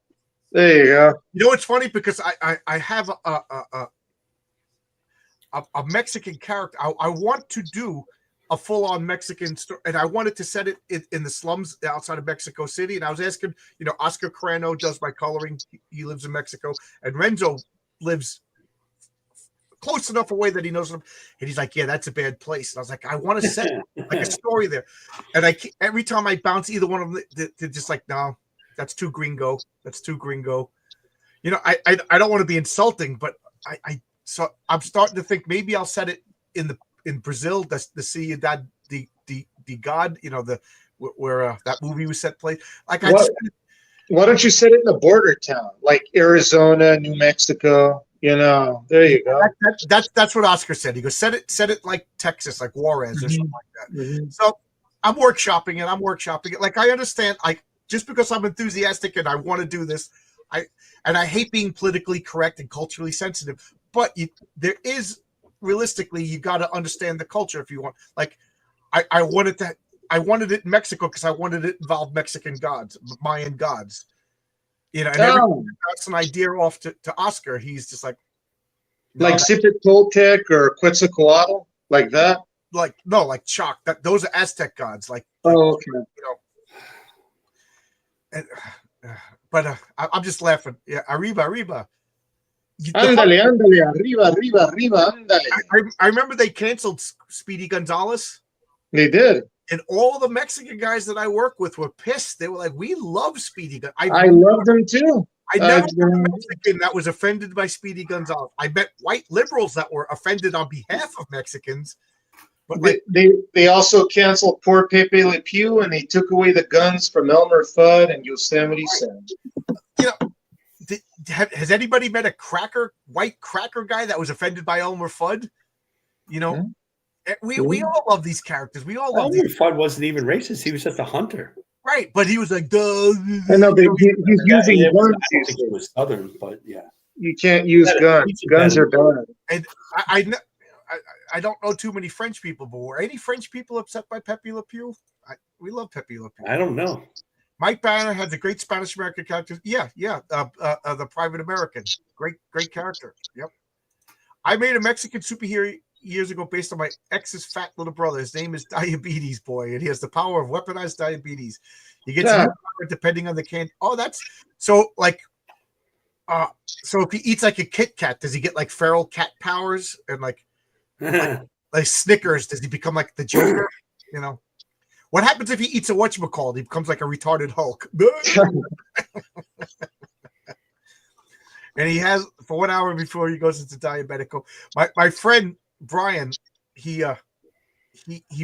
There you go. You know, it's funny because I have a Mexican character. I want to do a full-on Mexican story, and I wanted to set it in the slums outside of Mexico City. And I was asking, Oscar Carano does my coloring. He lives in Mexico, and Renzo lives close enough away that he knows them. And he's like, "Yeah, that's a bad place." And I was like, "I want to set like a story there." And every time I bounce either one of them, they're just like, "No, that's too gringo. That's too gringo." I don't want to be insulting, but so I'm starting to think maybe I'll set it in Brazil, the Ciudad de God, where that movie was set place. Like why don't you set it in a border town like Arizona, New Mexico? There you go. That's what Oscar said. He goes, set it like Texas, like Juarez or something like that. Mm-hmm. So I'm workshopping it. Like I understand, just because I'm enthusiastic and I want to do this, I hate being politically correct and culturally sensitive, but there is realistically, you got to understand the culture if you want. Like I wanted it in Mexico because I wanted it involved Mexican gods, Mayan gods. And that's an idea off to Oscar. He's just like Cipitoltec or Quetzalcoatl, like that. Like Choc. Those are Aztec gods. Okay. But I'm just laughing. Yeah, arriba. Ándale, arriba, ándale. I remember they canceled Speedy Gonzalez. They did. And all the Mexican guys that I work with were pissed. They were like, "We love Speedy Gonzalez." I love them too. I never met a Mexican that was offended by Speedy Gonzalez. I met white liberals that were offended on behalf of Mexicans. But they also canceled poor Pepe Le Pew, and they took away the guns from Elmer Fudd and Yosemite Sam. Has anybody met a white cracker guy that was offended by Elmer Fudd? We all love these characters. We all love Elmer Fudd wasn't even racist. He was just a hunter. Right, but he was like, duh. I know, but he's using guns. I don't think he was Southern, but yeah. You can't use guns. Guns are bad. And I don't know too many French people, but were any French people upset by Pepe Le Pew? We love Pepe Le Pew. I don't know. Mike Banner has a great Spanish American character. Yeah. The Private American. Great character. Yep. I made a Mexican superhero years ago based on my ex's fat little brother. His name is Diabetes Boy, and he has the power of weaponized diabetes. He gets a new power depending on the can. Oh, that's so like. So if he eats like a Kit Kat, does he get like feral cat powers and like Snickers? Does he become like the Joker? What happens if he eats a whatchamacallit? He becomes like a retarded Hulk. And he has for 1 hour before he goes into diabetical. My friend Brian, he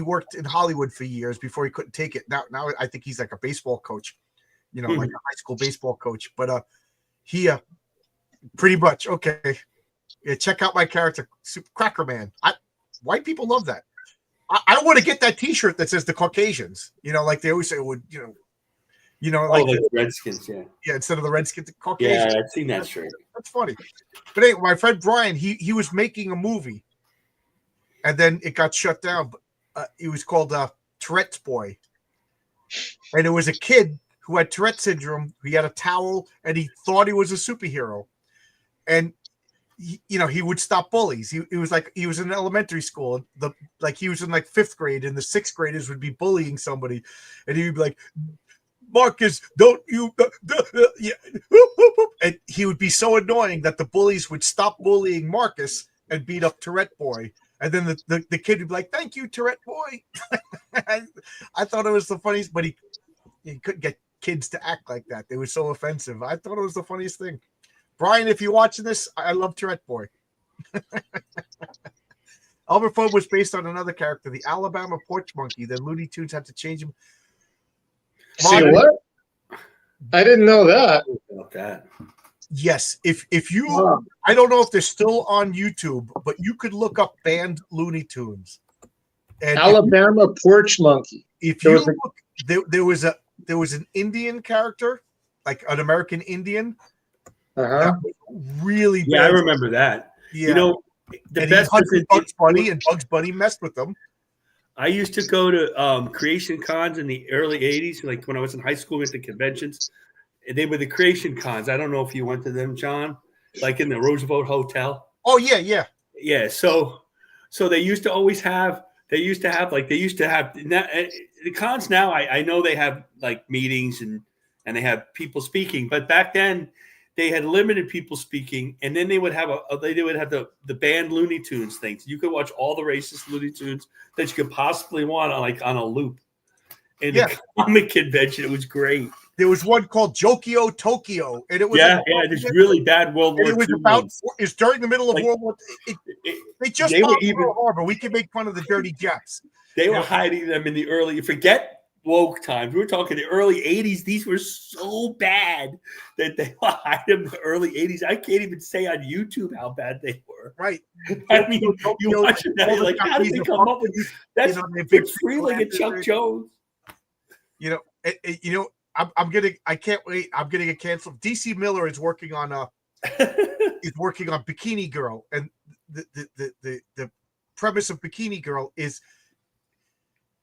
worked in Hollywood for years before he couldn't take it. Now I think he's like a baseball coach, like a high school baseball coach. But he pretty much okay. Yeah, check out my character, Cracker Man. White people love that. I want to get that T-shirt that says the Caucasians. Like they always say, would like the Redskins, yeah, instead of the Redskins, the Caucasians. Yeah, I've seen that shirt. That's funny. But anyway, my friend Brian, he was making a movie, and then it got shut down. It was called Tourette's Boy, and it was a kid who had Tourette syndrome. He had a towel, and he thought he was a superhero, and he would stop bullies. He was like, he was in elementary school. He was in like 5th grade, and the 6th graders would be bullying somebody, and he would be like, Marcus, don't you? Yeah. And he would be so annoying that the bullies would stop bullying Marcus and beat up Tourette Boy. And then the kid would be like, thank you, Tourette Boy. I thought it was the funniest, but he couldn't get kids to act like that. They were so offensive. I thought it was the funniest thing. Brian, if you're watching this, I love Tourette Boy. Albert Foe was based on another character, the Alabama Porch Monkey. Then Looney Tunes had to change him. See what? I didn't know that. About that. Yes, if you, I don't know if they're still on YouTube, but you could look up banned Looney Tunes. And Alabama Porch Monkey. If you look, there was an Indian character, like an American Indian. Really bad. Yeah, I remember that. Yeah. The best was Bugs Bunny, and Bugs Bunny messed with them. I used to go to creation cons in the early 80s, like when I was in high school, at the conventions. They were the creation cons. I don't know if you went to them, John, like in the Roosevelt Hotel. Oh, yeah. Yeah. So they used to always have, the cons now, I know they have like meetings and they have people speaking, but back then they had limited people speaking, and then they would have the banned Looney Tunes things. You could watch all the racist Looney Tunes that you could possibly want on a loop. In the comic convention, it was great. There was one called Jokio Tokyo, and it was this really bad World War II. It was it's during the middle of World War. They just bombed Pearl Harbor. We can make fun of the dirty Japs. They were hiding them in the early. Forget woke times. We were talking the early 80s. These were so bad that they were hiding in the early 80s. I can't even say on YouTube how bad they were. Right. I mean, you watch it now, you're like, how did they come up with this? That's Fritz Freeling and Chuck Jones. I can't wait. I'm getting it canceled. DC Miller is working on Bikini Girl, and the premise of Bikini Girl is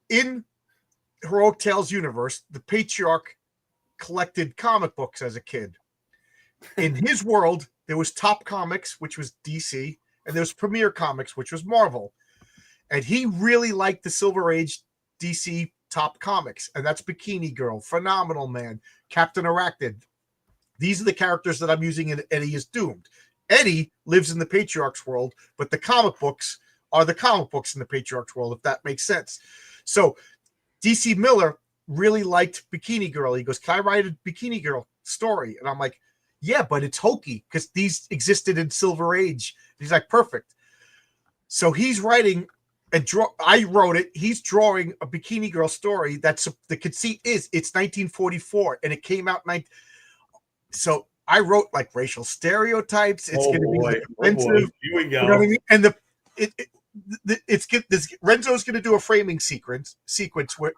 in Heroic Tales universe. The patriarch collected comic books as a kid. In his world, there was Top Comics, which was DC, and there was Premier Comics, which was Marvel. And he really liked the Silver Age DC Top Comics, and that's Bikini Girl, Phenomenal Man, Captain Arachnid. These are the characters that I'm using in Eddie is Doomed. Eddie lives in the Patriarch's world, but the comic books are the comic books in the Patriarch's world, if that makes sense. So DC Miller really liked Bikini Girl. He goes, can I write a Bikini Girl story? And I'm like, yeah, but it's hokey because these existed in Silver Age. He's like, perfect. So he's writing I wrote it. He's drawing a Bikini Girl story. That's the conceit is it's 1944 and it came out. So I wrote like racial stereotypes. It's going to be offensive. Here we go. You know what I mean? And Renzo's going to do a framing sequence where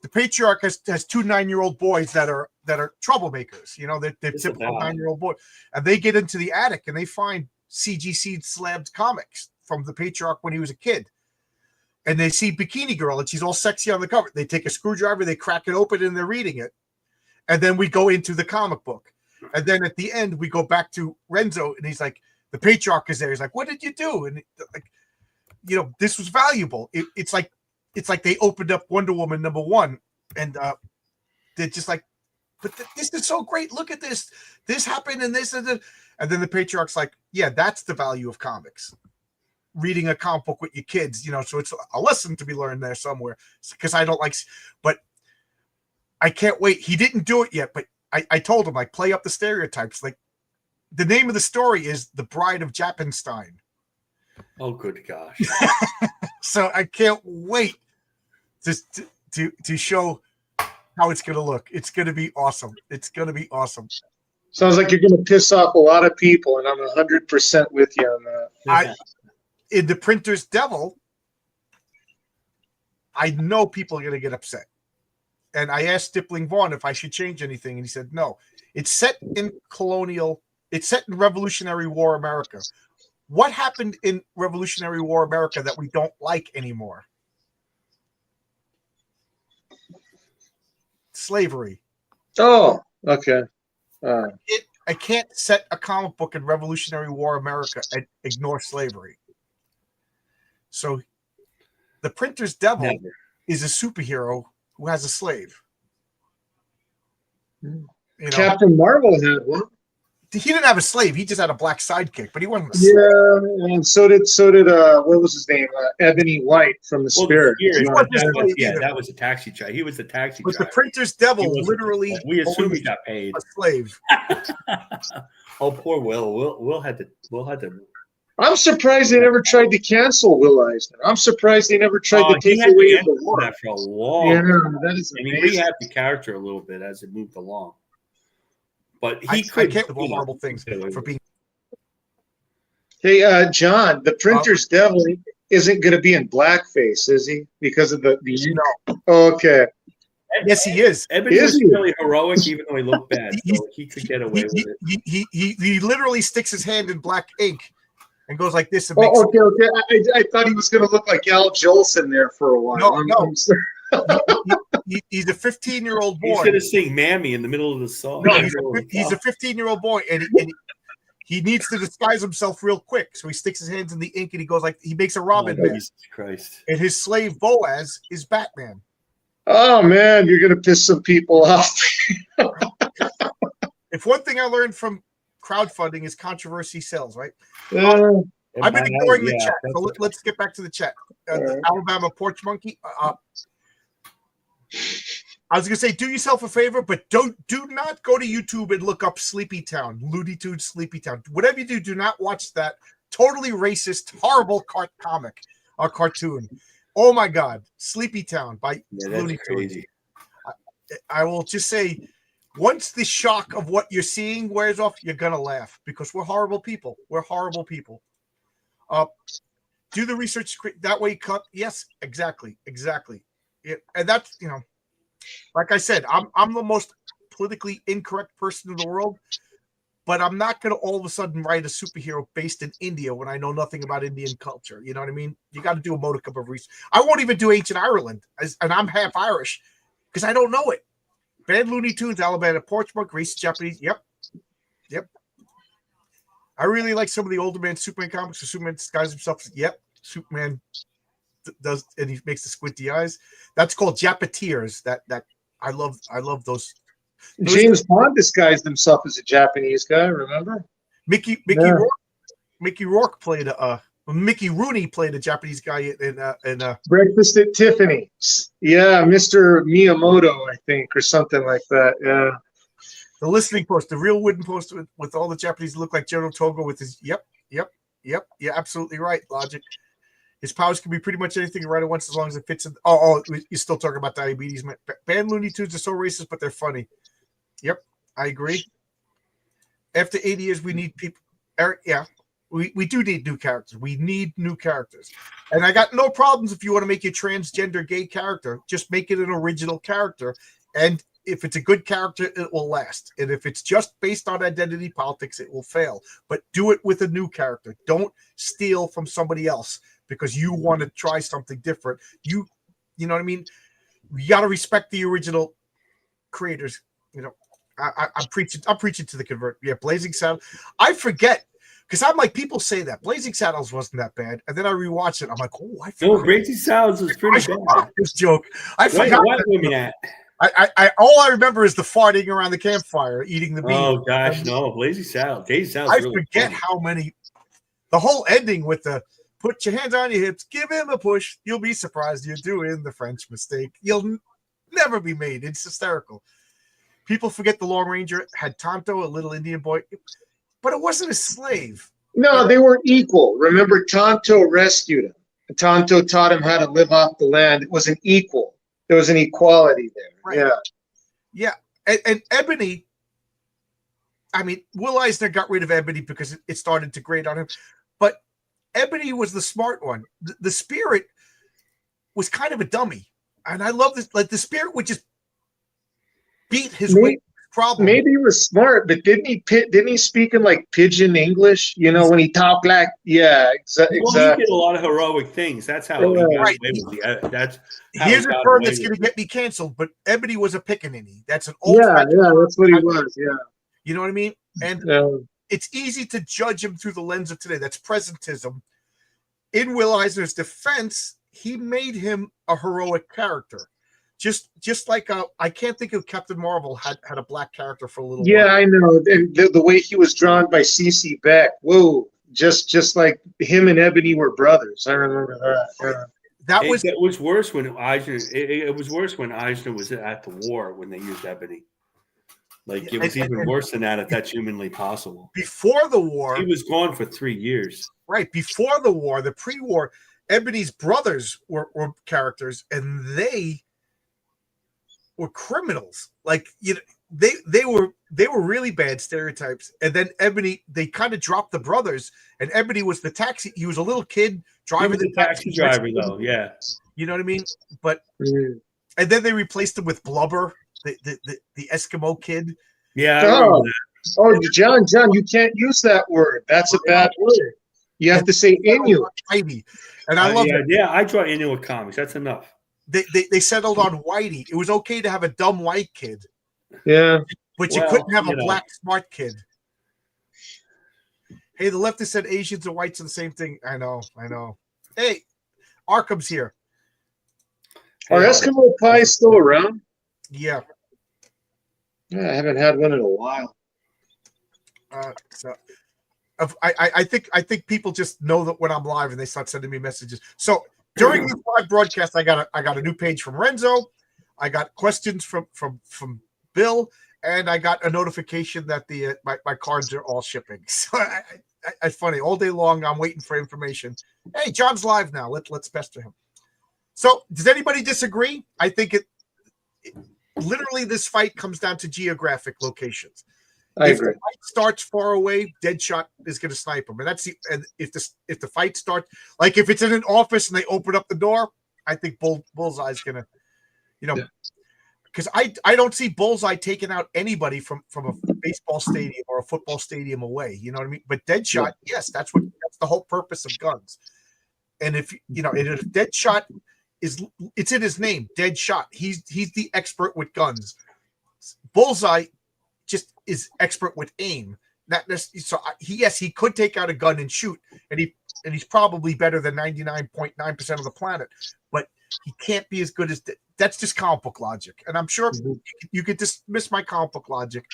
the patriarch has 2 9-year-old boys that are troublemakers. They're typical 9-year-old boys, and they get into the attic and they find CGC slabbed comics from the patriarch when he was a kid. And they see Bikini Girl, and she's all sexy on the cover. They take a screwdriver, they crack it open, and they're reading it. And then we go into the comic book. And then at the end, we go back to Renzo, and he's like, the patriarch is there. He's like, what did you do? And this was valuable. It's like they opened up Wonder Woman #1, and they're just like, but this is so great. Look at this. This happened, and this, and then the patriarch's like, yeah, that's the value of comics. Reading a comic book with your kids, so it's a lesson to be learned there somewhere. Because I don't like, but I can't wait. He didn't do it yet, but I told him, like, play up the stereotypes. Like, the name of the story is The Bride of Jappenstein. Oh, good gosh. So I can't wait to show how it's going to look. It's going to be awesome. It's going to be awesome. Sounds like you're going to piss off a lot of people, and I'm 100% with you on that. In the Printer's Devil, I know people are going to get upset. And I asked Stippling Vaughn if I should change anything, and he said no. It's set in Revolutionary War America. What happened in Revolutionary War America that we don't like anymore? Slavery. Oh, okay. I can't set a comic book in Revolutionary War America and ignore slavery. So the printer's devil is a superhero who has a slave. You know, Captain Marvel had one. He didn't have a slave. He just had a black sidekick, but he wasn't a slave. Yeah, and so did what was his name? Ebony White from the Spirit. That was a taxi driver. He was the taxi driver. But the printer's devil literally we assume he got paid. A slave. Oh, poor Will. Will had to. I'm surprised they never tried to cancel Will Eisner. I'm surprised they never tried to take away the war. That for a long time. That is amazing. And he rehabbed the character a little bit as it moved along. But he could get horrible things for being. Hey, John, the printer's devil isn't going to be in blackface, is he? Because of the no. Okay. Yes, he is. Ebony was really heroic, even though he looked bad. So he could get away with it. He literally sticks his hand in black ink and goes like this. And okay. I thought he was going to look like Al Jolson there for a while. No. He's a 15-year-old boy. He's going to sing Mammy in the middle of the song. No, he's a 15-year-old boy, and he needs to disguise himself real quick. So he sticks his hands in the ink, and he goes like he makes a Robin man. Jesus Christ! And his slave Boaz is Batman. Oh man, you're going to piss some people off. If one thing I learned from crowdfunding is controversy sells, right? I've been ignoring the chat, so let's get back to the chat. The Alabama Porch Monkey. I was gonna say, do yourself a favor, but do not go to YouTube and look up Sleepy Town, Looney Tunes Sleepy Town. Whatever you do not watch that totally racist, horrible cartoon. Oh my God, Sleepy Town by Looney Tunes. I will just say, once the shock of what you're seeing wears off, you're gonna laugh because we're horrible people. We're horrible people. Do the research that way. Cut. Yes, exactly. And that's, like I said, I'm the most politically incorrect person in the world, but I'm not going to all of a sudden write a superhero based in India when I know nothing about Indian culture. You know what I mean? You got to do a modicum of research. I won't even do ancient Ireland, and I'm half Irish because I don't know it. Bad Looney Tunes, Alabama Porch Monkey, racist Japanese. Yep. I really like some of the older man Superman comics. So Superman disguises himself. Yep. Superman does, and he makes the squinty eyes. That's called Japateers. That I love those. James Bond disguised himself as a Japanese guy. Remember? Mickey Rourke played Mickey Rooney played a Japanese guy in Breakfast at Tiffany's. Yeah, Mr. Miyamoto, I think, or something like that. Yeah. The listening post, the real wooden post with all the Japanese look like General Togo with his yep. Yeah, absolutely right. Logic. His powers can be pretty much anything you write at once as long as it fits in. Oh, you're still talking about diabetes, man. Banned Looney Tunes are so racist, but they're funny. Yep, I agree. After 80 years, we need people. Yeah, we do need new characters. We need new characters. And I got no problems if you want to make a transgender gay character. Just make it an original character. And if it's a good character, it will last. And if it's just based on identity politics, it will fail. But do it with a new character. Don't steal from somebody else because you want to try something different. You know what I mean? You got to respect the original creators. I'm preaching to the convert. Yeah, Blazing Saddles. I forget because I'm like, people say that Blazing Saddles wasn't that bad, and then I rewatch it. I'm like, oh, I forgot. No, Blazing Saddles was pretty bad. This joke. I forgot. All I remember is the farting around the campfire, eating the meat. Oh gosh, no, Blazing Saddles. I forget how many. The whole ending with the put your hands on your hips, give him a push. You'll be surprised you're doing the French mistake. You'll never be made. It's hysterical. People forget the Lone Ranger had Tonto, a little Indian boy, but it wasn't a slave. No, they were equal. Remember, Tonto rescued him. Tonto taught him how to live off the land. It was an equal. There was an equality there. Right. Yeah. And Ebony, I mean, Will Eisner got rid of Ebony because it started to grate on him. But Ebony was the smart one. The Spirit was kind of a dummy. And I love this. Like, the Spirit would just beat his way problem. Maybe he was smart, but didn't he speak in like pidgin English? When he talked like, exactly. Well, he did a lot of heroic things. That's how he got away with it. That's here's a term that's going to get me canceled. But Ebony was a pickaninny. That's an old. Yeah, that's what he was. Yeah. You know what I mean? And it's easy to judge him through the lens of today. That's presentism. In Will Eisner's defense, he made him a heroic character. Just like I can't think of Captain Marvel had a black character for a little while. Yeah, I know. And the way he was drawn by C.C. Beck, whoa, just like him and Ebony were brothers. I remember that. Yeah. It was worse when Eisner. It was worse when Eisner was at the war when they used Ebony. Like it was even worse than that if that's humanly possible. Before the war, he was gone for 3 years. Right before the war, the pre-war, Ebony's brothers were characters, and they were criminals. Like they were really bad stereotypes. And then Ebony, they kind of dropped the brothers, and Ebony was the taxi. He was a little kid driving the taxi driver, though. Yeah, you know what I mean. But and then they replaced him with Blubber, the Eskimo kid. Yeah. John, you can't use that word. That's a bad word. You have to say Inuit. And I love it. Yeah, I draw Inuit comics. That's enough. They settled on Whitey. It was okay to have a dumb white kid. Yeah. But you couldn't have a black smart kid. Hey, the leftist said Asians and whites are the same thing. I know. Hey, Arkham's here. Are Eskimo pies still around? Yeah. Yeah, I haven't had one in a while. I think people just know that when I'm live and they start sending me messages. So during this live broadcast, I got a new page from Renzo. I got questions from Bill, and I got a notification that my cards are all shipping. So it's funny. All day long, I'm waiting for information. Hey, John's live now. Let's pester him. So does anybody disagree? I think literally this fight comes down to geographic locations. I if agree. the fight starts far away, Deadshot is going to snipe him, and if the fight starts, like if it's in an office and they open up the door, I think Bullseye is going to, because I don't see Bullseye taking out anybody from a baseball stadium or a football stadium away. You know what I mean? But Deadshot, yes, that's the whole purpose of guns. And if Deadshot it's in his name, Deadshot. He's the expert with guns. Bullseye just is expert with aim. Not necessarily, so he could take out a gun and shoot, and he's probably better than 99.9% of the planet, but he can't be as good as that's just comic book logic. And I'm sure you could dismiss my comic book logic,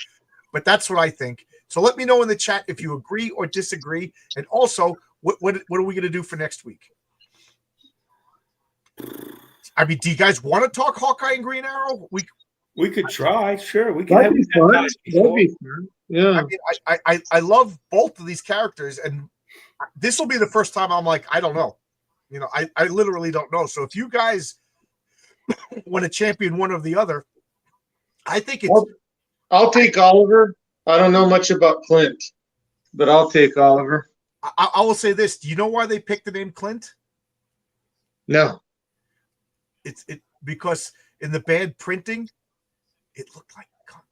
but that's what I think. So let me know in the chat if you agree or disagree, and also what are we going to do for next week? I mean, do you guys want to talk Hawkeye and Green Arrow? We could try, sure. We can. That'd be fun. That'd be fun. Yeah. I mean, I love both of these characters, and this will be the first time I'm like, I don't know. I literally don't know. So if you guys want to champion one or the other, I think it's. I'll take Oliver. I don't know much about Clint, but I'll take Oliver. I will say this. Do you know why they picked the name Clint? No. It's because in the bad printing, it looked like cunt.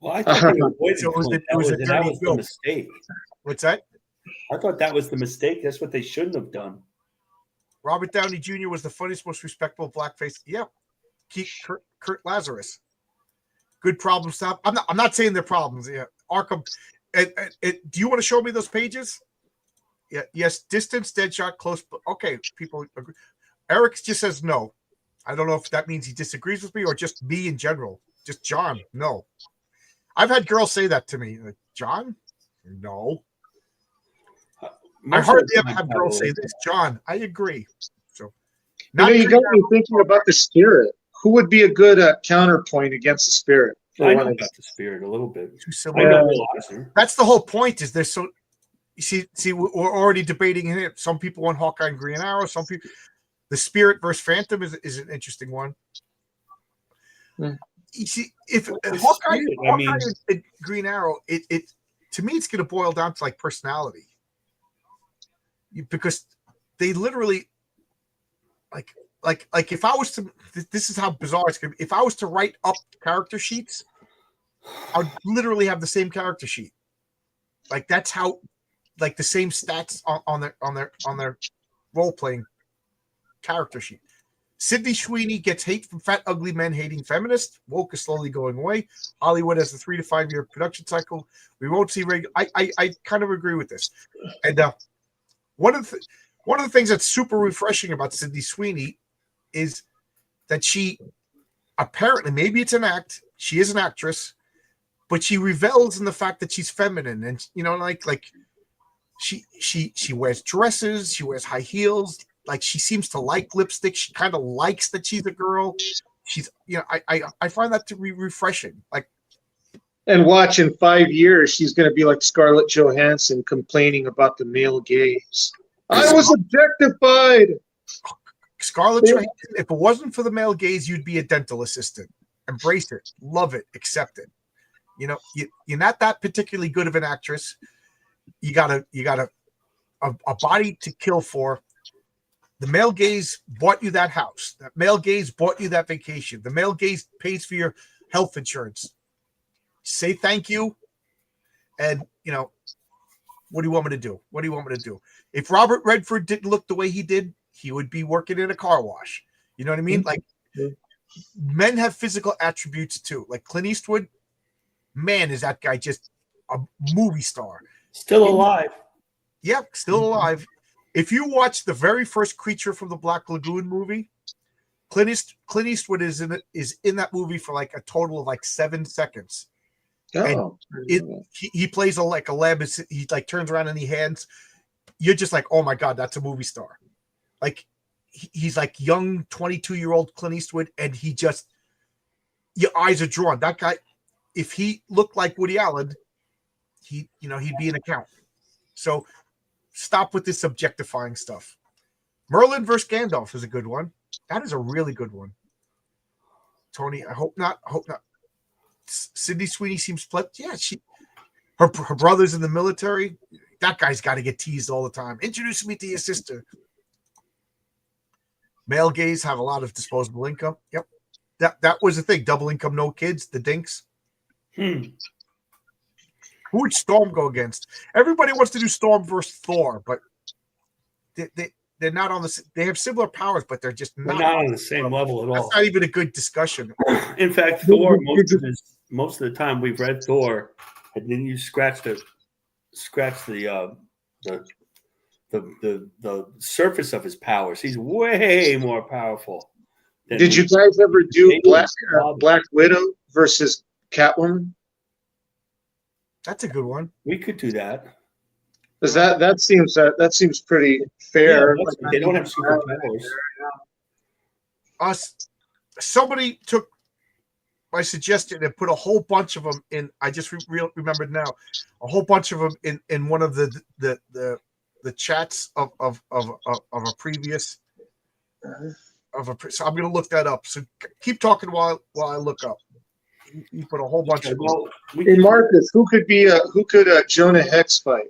Well, I thought it was a mistake. What's that? I thought that was the mistake. That's what they shouldn't have done. Robert Downey Jr. was the funniest, most respectable blackface. Yeah, Kurt Lazarus. Good problem stop. I'm not saying they're problems. Yeah, Arkham. Do you want to show me those pages? Yeah. Yes. Distance, Deadshot, close. Okay. People agree. Eric just says no. I don't know if that means he disagrees with me or just me in general. Just John. No. I've had girls say that to me. Like, John? No. I hardly ever have girls say this. John, I agree. So, you got me thinking about the Spirit. Who would be a good counterpoint against the Spirit? I know about the Spirit a little bit. That's the whole point. Is there so? You see, we're already debating it. Some people want Hawkeye and Green Arrow. Some people, the Spirit versus Phantom is an interesting one. Yeah. You see, if Hawkeye and Green Arrow, it to me, it's going to boil down to like personality, because they literally like if I was to, this is how bizarre it's going to be. If I was to write up character sheets, I would literally have the same character sheet. Like that's how, like the same stats on their role playing character sheet. Sydney Sweeney gets hate from fat, ugly men hating feminists. Woke is slowly going away. Hollywood has a 3 to 5 year production cycle. We won't see regular. I kind of agree with this. And one of the things that's super refreshing about Sydney Sweeney is that she apparently, maybe it's an act, she is an actress, but she revels in the fact that she's feminine, and like she wears dresses, she wears high heels. Like, she seems to like lipstick. She kind of likes that she's a girl. She's, I find that to be refreshing. Like, and watch in 5 years, she's going to be like Scarlett Johansson complaining about the male gaze. I was objectified. Scarlett Johansson, if it wasn't for the male gaze, you'd be a dental assistant. Embrace it, love it, accept it. You're not that particularly good of an actress. You got a body to kill for. The male gaze bought you that house. That male gaze bought you that vacation. The male gaze pays for your health insurance. Say thank you. And, what do you want me to do? What do you want me to do? If Robert Redford didn't look the way he did, he would be working in a car wash. You know what I mean? Like, men have physical attributes too. Like Clint Eastwood, man, is that guy just a movie star. Still alive. Yep, still alive. If you watch the very first Creature from the Black Lagoon movie, Clint Eastwood is in that movie for like a total of like 7 seconds. Oh, he plays like a lab. He like turns around and he hands. You're just like, oh my god, that's a movie star. Like, he's like young 22-year-old Clint Eastwood, and he just, your eyes are drawn. That guy, if he looked like Woody Allen, he'd be an account. So stop with this objectifying stuff. Merlin versus Gandalf is a good one. That is a really good one. Tony, I hope not. Sydney Sweeney seems split. Yeah, her brother's in the military. That guy's got to get teased all the time. Introduce me to your sister. Male gays have a lot of disposable income. Yep. That was the thing. Double income, no kids, the dinks. Who would Storm go against? Everybody wants to do Storm versus Thor, but they're not on the. They have similar powers, but they're just not on the same level at all. That's not even a good discussion. In fact, Thor, most of the time we've read Thor, and then you scratch the surface of his powers. He's way more powerful. Did you guys ever do Black Widow versus Catwoman? That's a good one. We could do that. Because that seems pretty fair. Yeah, they don't have superpowers. Somebody took my suggestion and put a whole bunch of them in. I just remembered now, a whole bunch of them in one of the chats of a previous so I'm going to look that up. So keep talking while I look up. You put a whole bunch of them. Hey Marcus, who could Jonah Hex fight?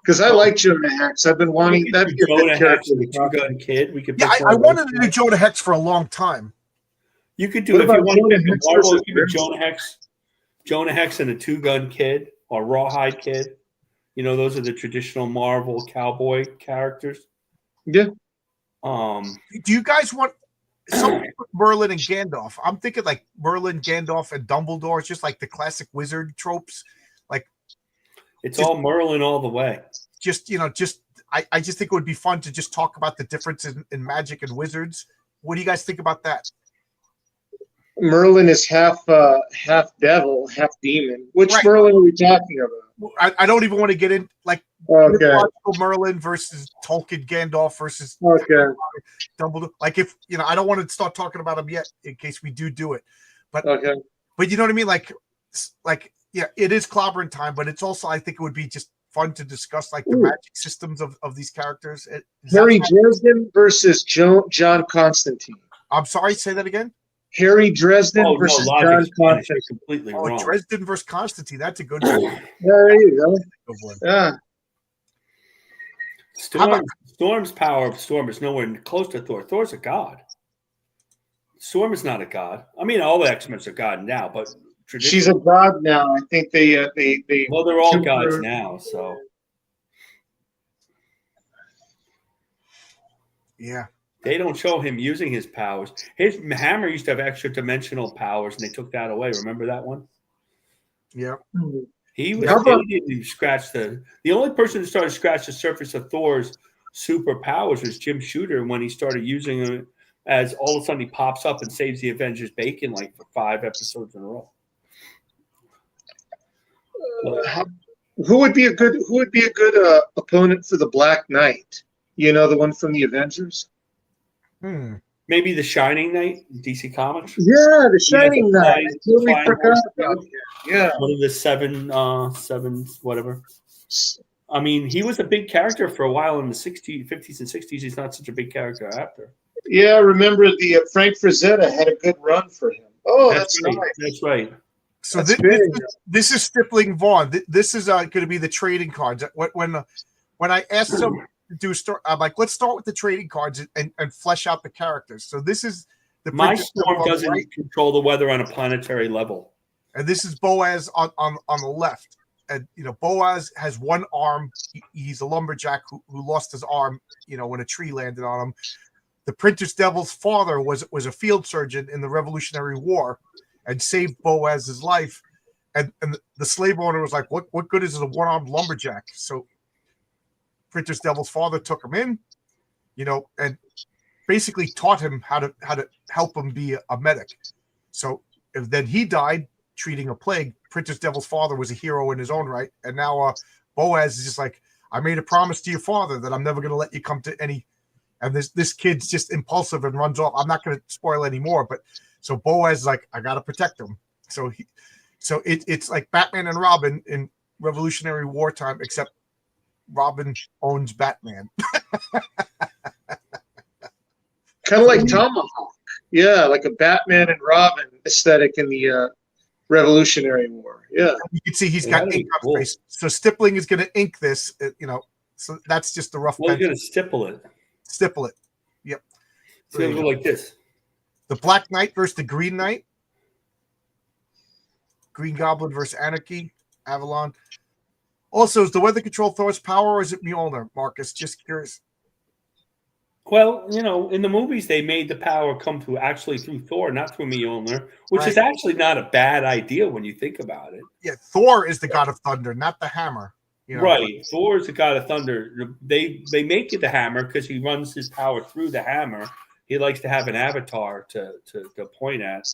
Because I like Jonah Hex. I've been wanting that. Jonah Hex and the two-gun kid. We could. Yeah, I wanted to do Jonah Hex for a long time. You could do, if you want to pick Marvel, you could do Jonah Hex and a two-gun kid or Rawhide kid. Those are the traditional Marvel cowboy characters. Yeah. Do you guys want something with Merlin and Gandalf? I'm thinking like Merlin, Gandalf, and Dumbledore. It's just like the classic wizard tropes. Like, it's all Merlin all the way. I just think it would be fun to just talk about the difference in magic and wizards. What do you guys think about that? Merlin is half devil, half demon. Which right. Merlin are we talking about? I don't even want to get in Merlin versus Tolkien, Gandalf versus Dumbledore. Like, if I don't want to start talking about them yet in case we do it. But you know what I mean? Like yeah, it is clobbering time, but it's also, I think it would be just fun to discuss like the magic systems of these characters. Harry Dresden versus John Constantine. I'm sorry, say that again. Harry Dresden versus John Constantine. Completely wrong. Dresden versus Constantine. That's a good one. There you go. Yeah. Storm's power of Storm is nowhere close to Thor. Thor's a god. Storm is not a god. I mean, all the X-Men are god now, but she's a god now. I think they well, they're all gods now. So yeah. They don't show him using his powers. His hammer used to have extra dimensional powers, and they took that away. Remember that one? Yeah. He was. How about- They didn't scratch the only person who started to scratch the surface of Thor's superpowers was Jim Shooter when he started using them. As all of a sudden he pops up and saves the Avengers bacon like for 5 episodes in a row. Who would be a good opponent for the Black Knight? You know, the one from the Avengers. Maybe the Shining Knight, DC Comics. Yeah, the Shining Knight. I totally flying forgot horse. about him. Yeah, One of the seven, whatever. I mean, he was a big character for a while in the 50s and 60s. He's not such a big character after. yeah. I remember the Frank Frazetta had a good run for him. Oh, that's right. nice. That's right. So this is Stippling Vaughn. This is going to be the trading cards. When I asked him to do a story, I'm like, let's start with the trading cards and flesh out the characters. So this is the My Storm doesn't control the weather on a planetary level, and this is Boaz on the left. And Boaz has one arm. He's a lumberjack who lost his arm. When a tree landed on him. The Printer's Devil's father was a field surgeon in the Revolutionary War, and saved Boaz's life. And the slave owner was like, "What good is a one-armed lumberjack?" So Printer's Devil's father took him in, and basically taught him how to help him be a medic. So then he died treating a plague. Printer's Devil's father was a hero in his own right, and now Boaz is just like, "I made a promise to your father that I'm never going to let you come to any." And this kid's just impulsive and runs off. I'm not going to spoil any more, but so Boaz is like, "I got to protect him." So it's like Batman and Robin in Revolutionary War time, except Robin owns Batman. Kind of like Tomahawk. Yeah, like a Batman and Robin aesthetic in the Revolutionary War. Yeah. You can see he's got ink on his face. So Stippling is going to ink this, so that's just the rough. Well, he's going to stipple it. Stipple it. Yep. It's going to go like this. The Black Knight versus the Green Knight. Green Goblin versus Anarchy. Avalon. Also, is the weather control Thor's power, or is it Mjolnir, Marcus? Just curious. Well, in the movies, they made the power come through Thor, not through Mjolnir, which is actually not a bad idea when you think about it. Yeah, Thor is the god of thunder, not the hammer. Right. Thor is the god of thunder. They make it the hammer because he runs his power through the hammer. He likes to have an avatar to point at.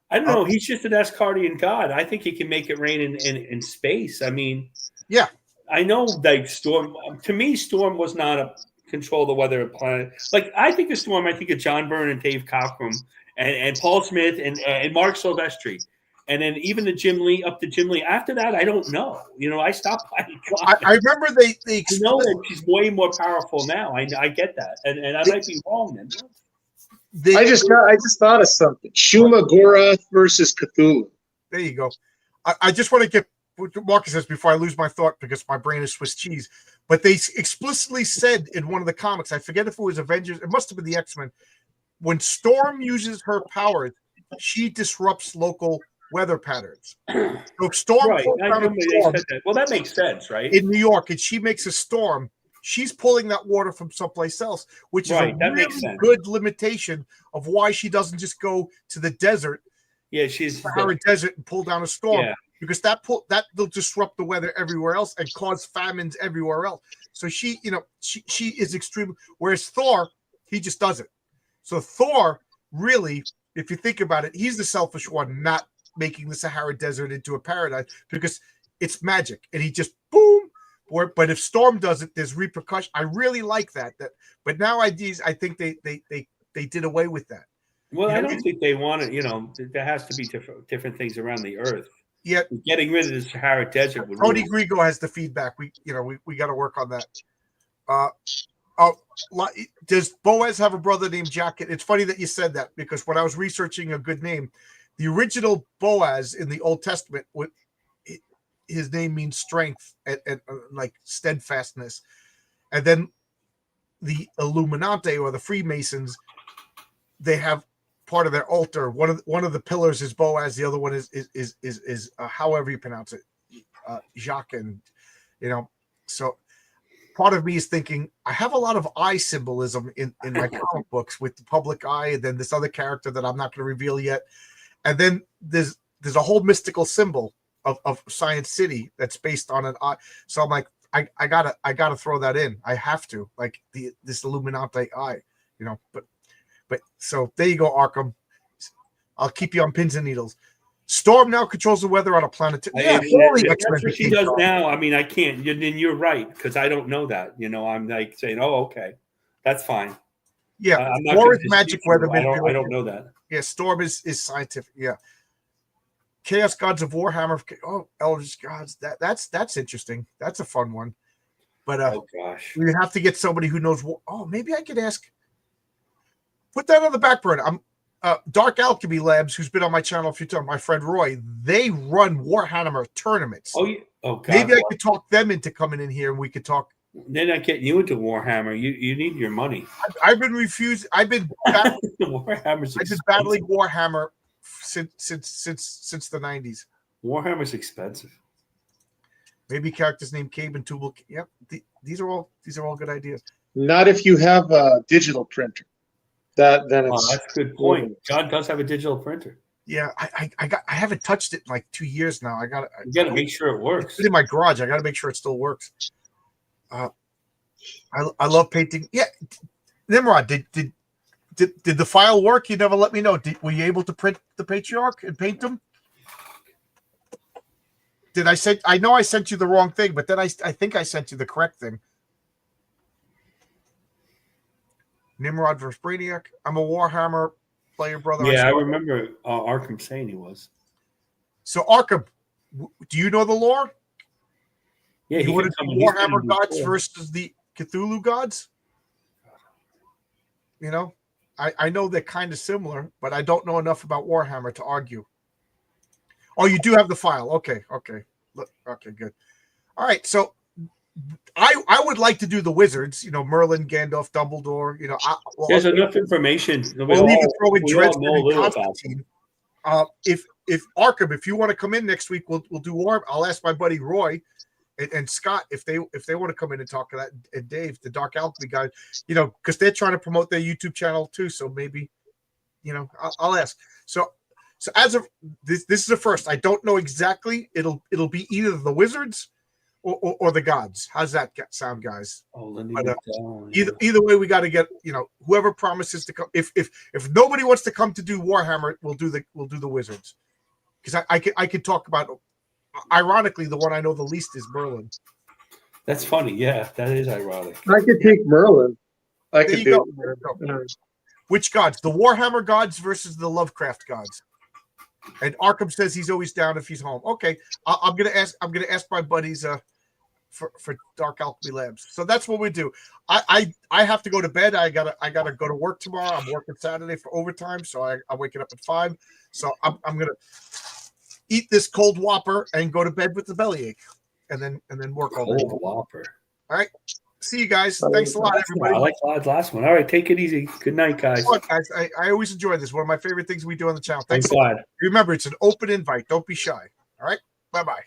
I don't know. He's just an Asgardian god. I think he can make it rain in space. I mean, yeah. I know, like Storm. To me, Storm was not a control the weather of planet. Like I think of Storm. I think of John Byrne and Dave Cockrum and Paul Smith and Mark Silvestri. And then even the Jim Lee, up to Jim Lee. After that, I don't know. I stopped buying. I remember they know that she's way more powerful now. I get that, and I might be wrong then. I just thought of something. Shuma Gorath versus Cthulhu. There you go. I just want to get what Marcus says before I lose my thought because my brain is Swiss cheese. But they explicitly said in one of the comics, I forget if it was Avengers, it must have been the X-Men, when Storm uses her powers, she disrupts local weather patterns. So if Storm, right. Storm said that. Well, that makes sense, right? In New York, and she makes a storm, she's pulling that water from someplace else, which is a really good limitation of why she doesn't just go to the desert. Yeah, she's Sahara Desert and pull down a storm because that'll disrupt the weather everywhere else and cause famines everywhere else. So she is extreme. Whereas Thor, he just does it. So Thor, really, if you think about it, he's the selfish one, not making the Sahara Desert into a paradise because it's magic and he just boom. But if Storm does it, there's repercussion. I really like that. But nowadays, I think they did away with that. Well, I don't think they want it. There has to be different things around the earth. Yeah, getting rid of the Sahara Desert would. Tony Grigo has the feedback. We got to work on that. Does Boaz have a brother named Jack? It's funny that you said that because when I was researching a good name, the original Boaz in the Old Testament, his name means strength and like steadfastness, and then the Illuminati or the Freemasons, they have part of their altar. One of the pillars is Boaz. The other one is however you pronounce it, Jacques, and so part of me is thinking I have a lot of eye symbolism in my comic books with the public eye, and then this other character that I'm not going to reveal yet, and then there's a whole mystical symbol of Science City that's based on an eye. So I'm like, I gotta throw that in. I have to, like this Illuminati eye, But so there you go, Arkham. I'll keep you on pins and needles. Storm now controls the weather on a planet. That's what she does now. I mean, I can't. Then you're right, because I don't know that. I'm like saying, "Oh, okay, that's fine." Yeah, I'm not or is magic weather. I don't know that. Yeah, Storm is scientific. Yeah, Chaos Gods of Warhammer. Oh, Eldritch Gods. That's interesting. That's a fun one. But oh gosh, we have to get somebody who knows. Oh, maybe I could ask. Put that on the back burner. Dark Alchemy Labs, who's been on my channel a few times, my friend Roy, they run Warhammer tournaments. Oh, yeah. Oh, God. Maybe I could talk them into coming in here and we could talk. They're not getting you into Warhammer. You need your money. I've been refused. I've been battling Warhammer since the 90s. Warhammer's expensive. Maybe characters named Cabe and Tubal. Yep, these are all good ideas. Not if you have a digital printer. Then it's that's a good point. John does have a digital printer. Yeah, I haven't touched it in like 2 years now. You got to make sure it works. It's in my garage. I got to make sure it still works. I love painting. Yeah, Nimrod, did the file work? You never let me know. Were you able to print the Patriarch and paint them? Did I send? I know I sent you the wrong thing, but then I think I sent you the correct thing. Nimrod versus Brainiac. I'm a Warhammer player, brother. Yeah, I remember Arkham saying he was. So Arkham, do you know the lore? Yeah, you would have Warhammer gods versus the Cthulhu gods. I know they're kind of similar, but I don't know enough about Warhammer to argue. Oh, you do have the file. Okay, good. All right, so I would like to do the wizards. Merlin, Gandalf, Dumbledore. There's enough information. We'll even throw in Dresden and Constantine. If Arkham, if you want to come in next week, we'll do War. I'll ask my buddy Roy and Scott if they want to come in and talk to that, and Dave, the Dark Alchemy guy, because they're trying to promote their YouTube channel too. So maybe, I'll ask. So as of this is the first. I don't know exactly. It'll be either the wizards or the gods. How's that sound, guys? Oh, either way, we got to get whoever promises to come. If nobody wants to come to do Warhammer, we'll do the wizards, because I could talk about. Ironically, the one I know the least is Merlin. That's funny. Yeah, that is ironic. I could take Merlin. I could do. Which gods? The Warhammer gods versus the Lovecraft gods. And Arkham says he's always down if he's home. Okay, I'm gonna ask my buddies for Dark Alchemy Labs. So that's what we do. I have to go to bed. I gotta go to work tomorrow. I'm working Saturday for overtime, so I'm waking up at 5. So I'm gonna eat this cold Whopper and go to bed with the bellyache, and then work all day. Cold Whopper. All right. See you guys. Thanks a lot, everybody. I like the last one. All right, take it easy. Good night, guys. Look, guys, I always enjoy this. One of my favorite things we do on the channel. Thanks a lot. Remember, it's an open invite. Don't be shy. All right. Bye-bye.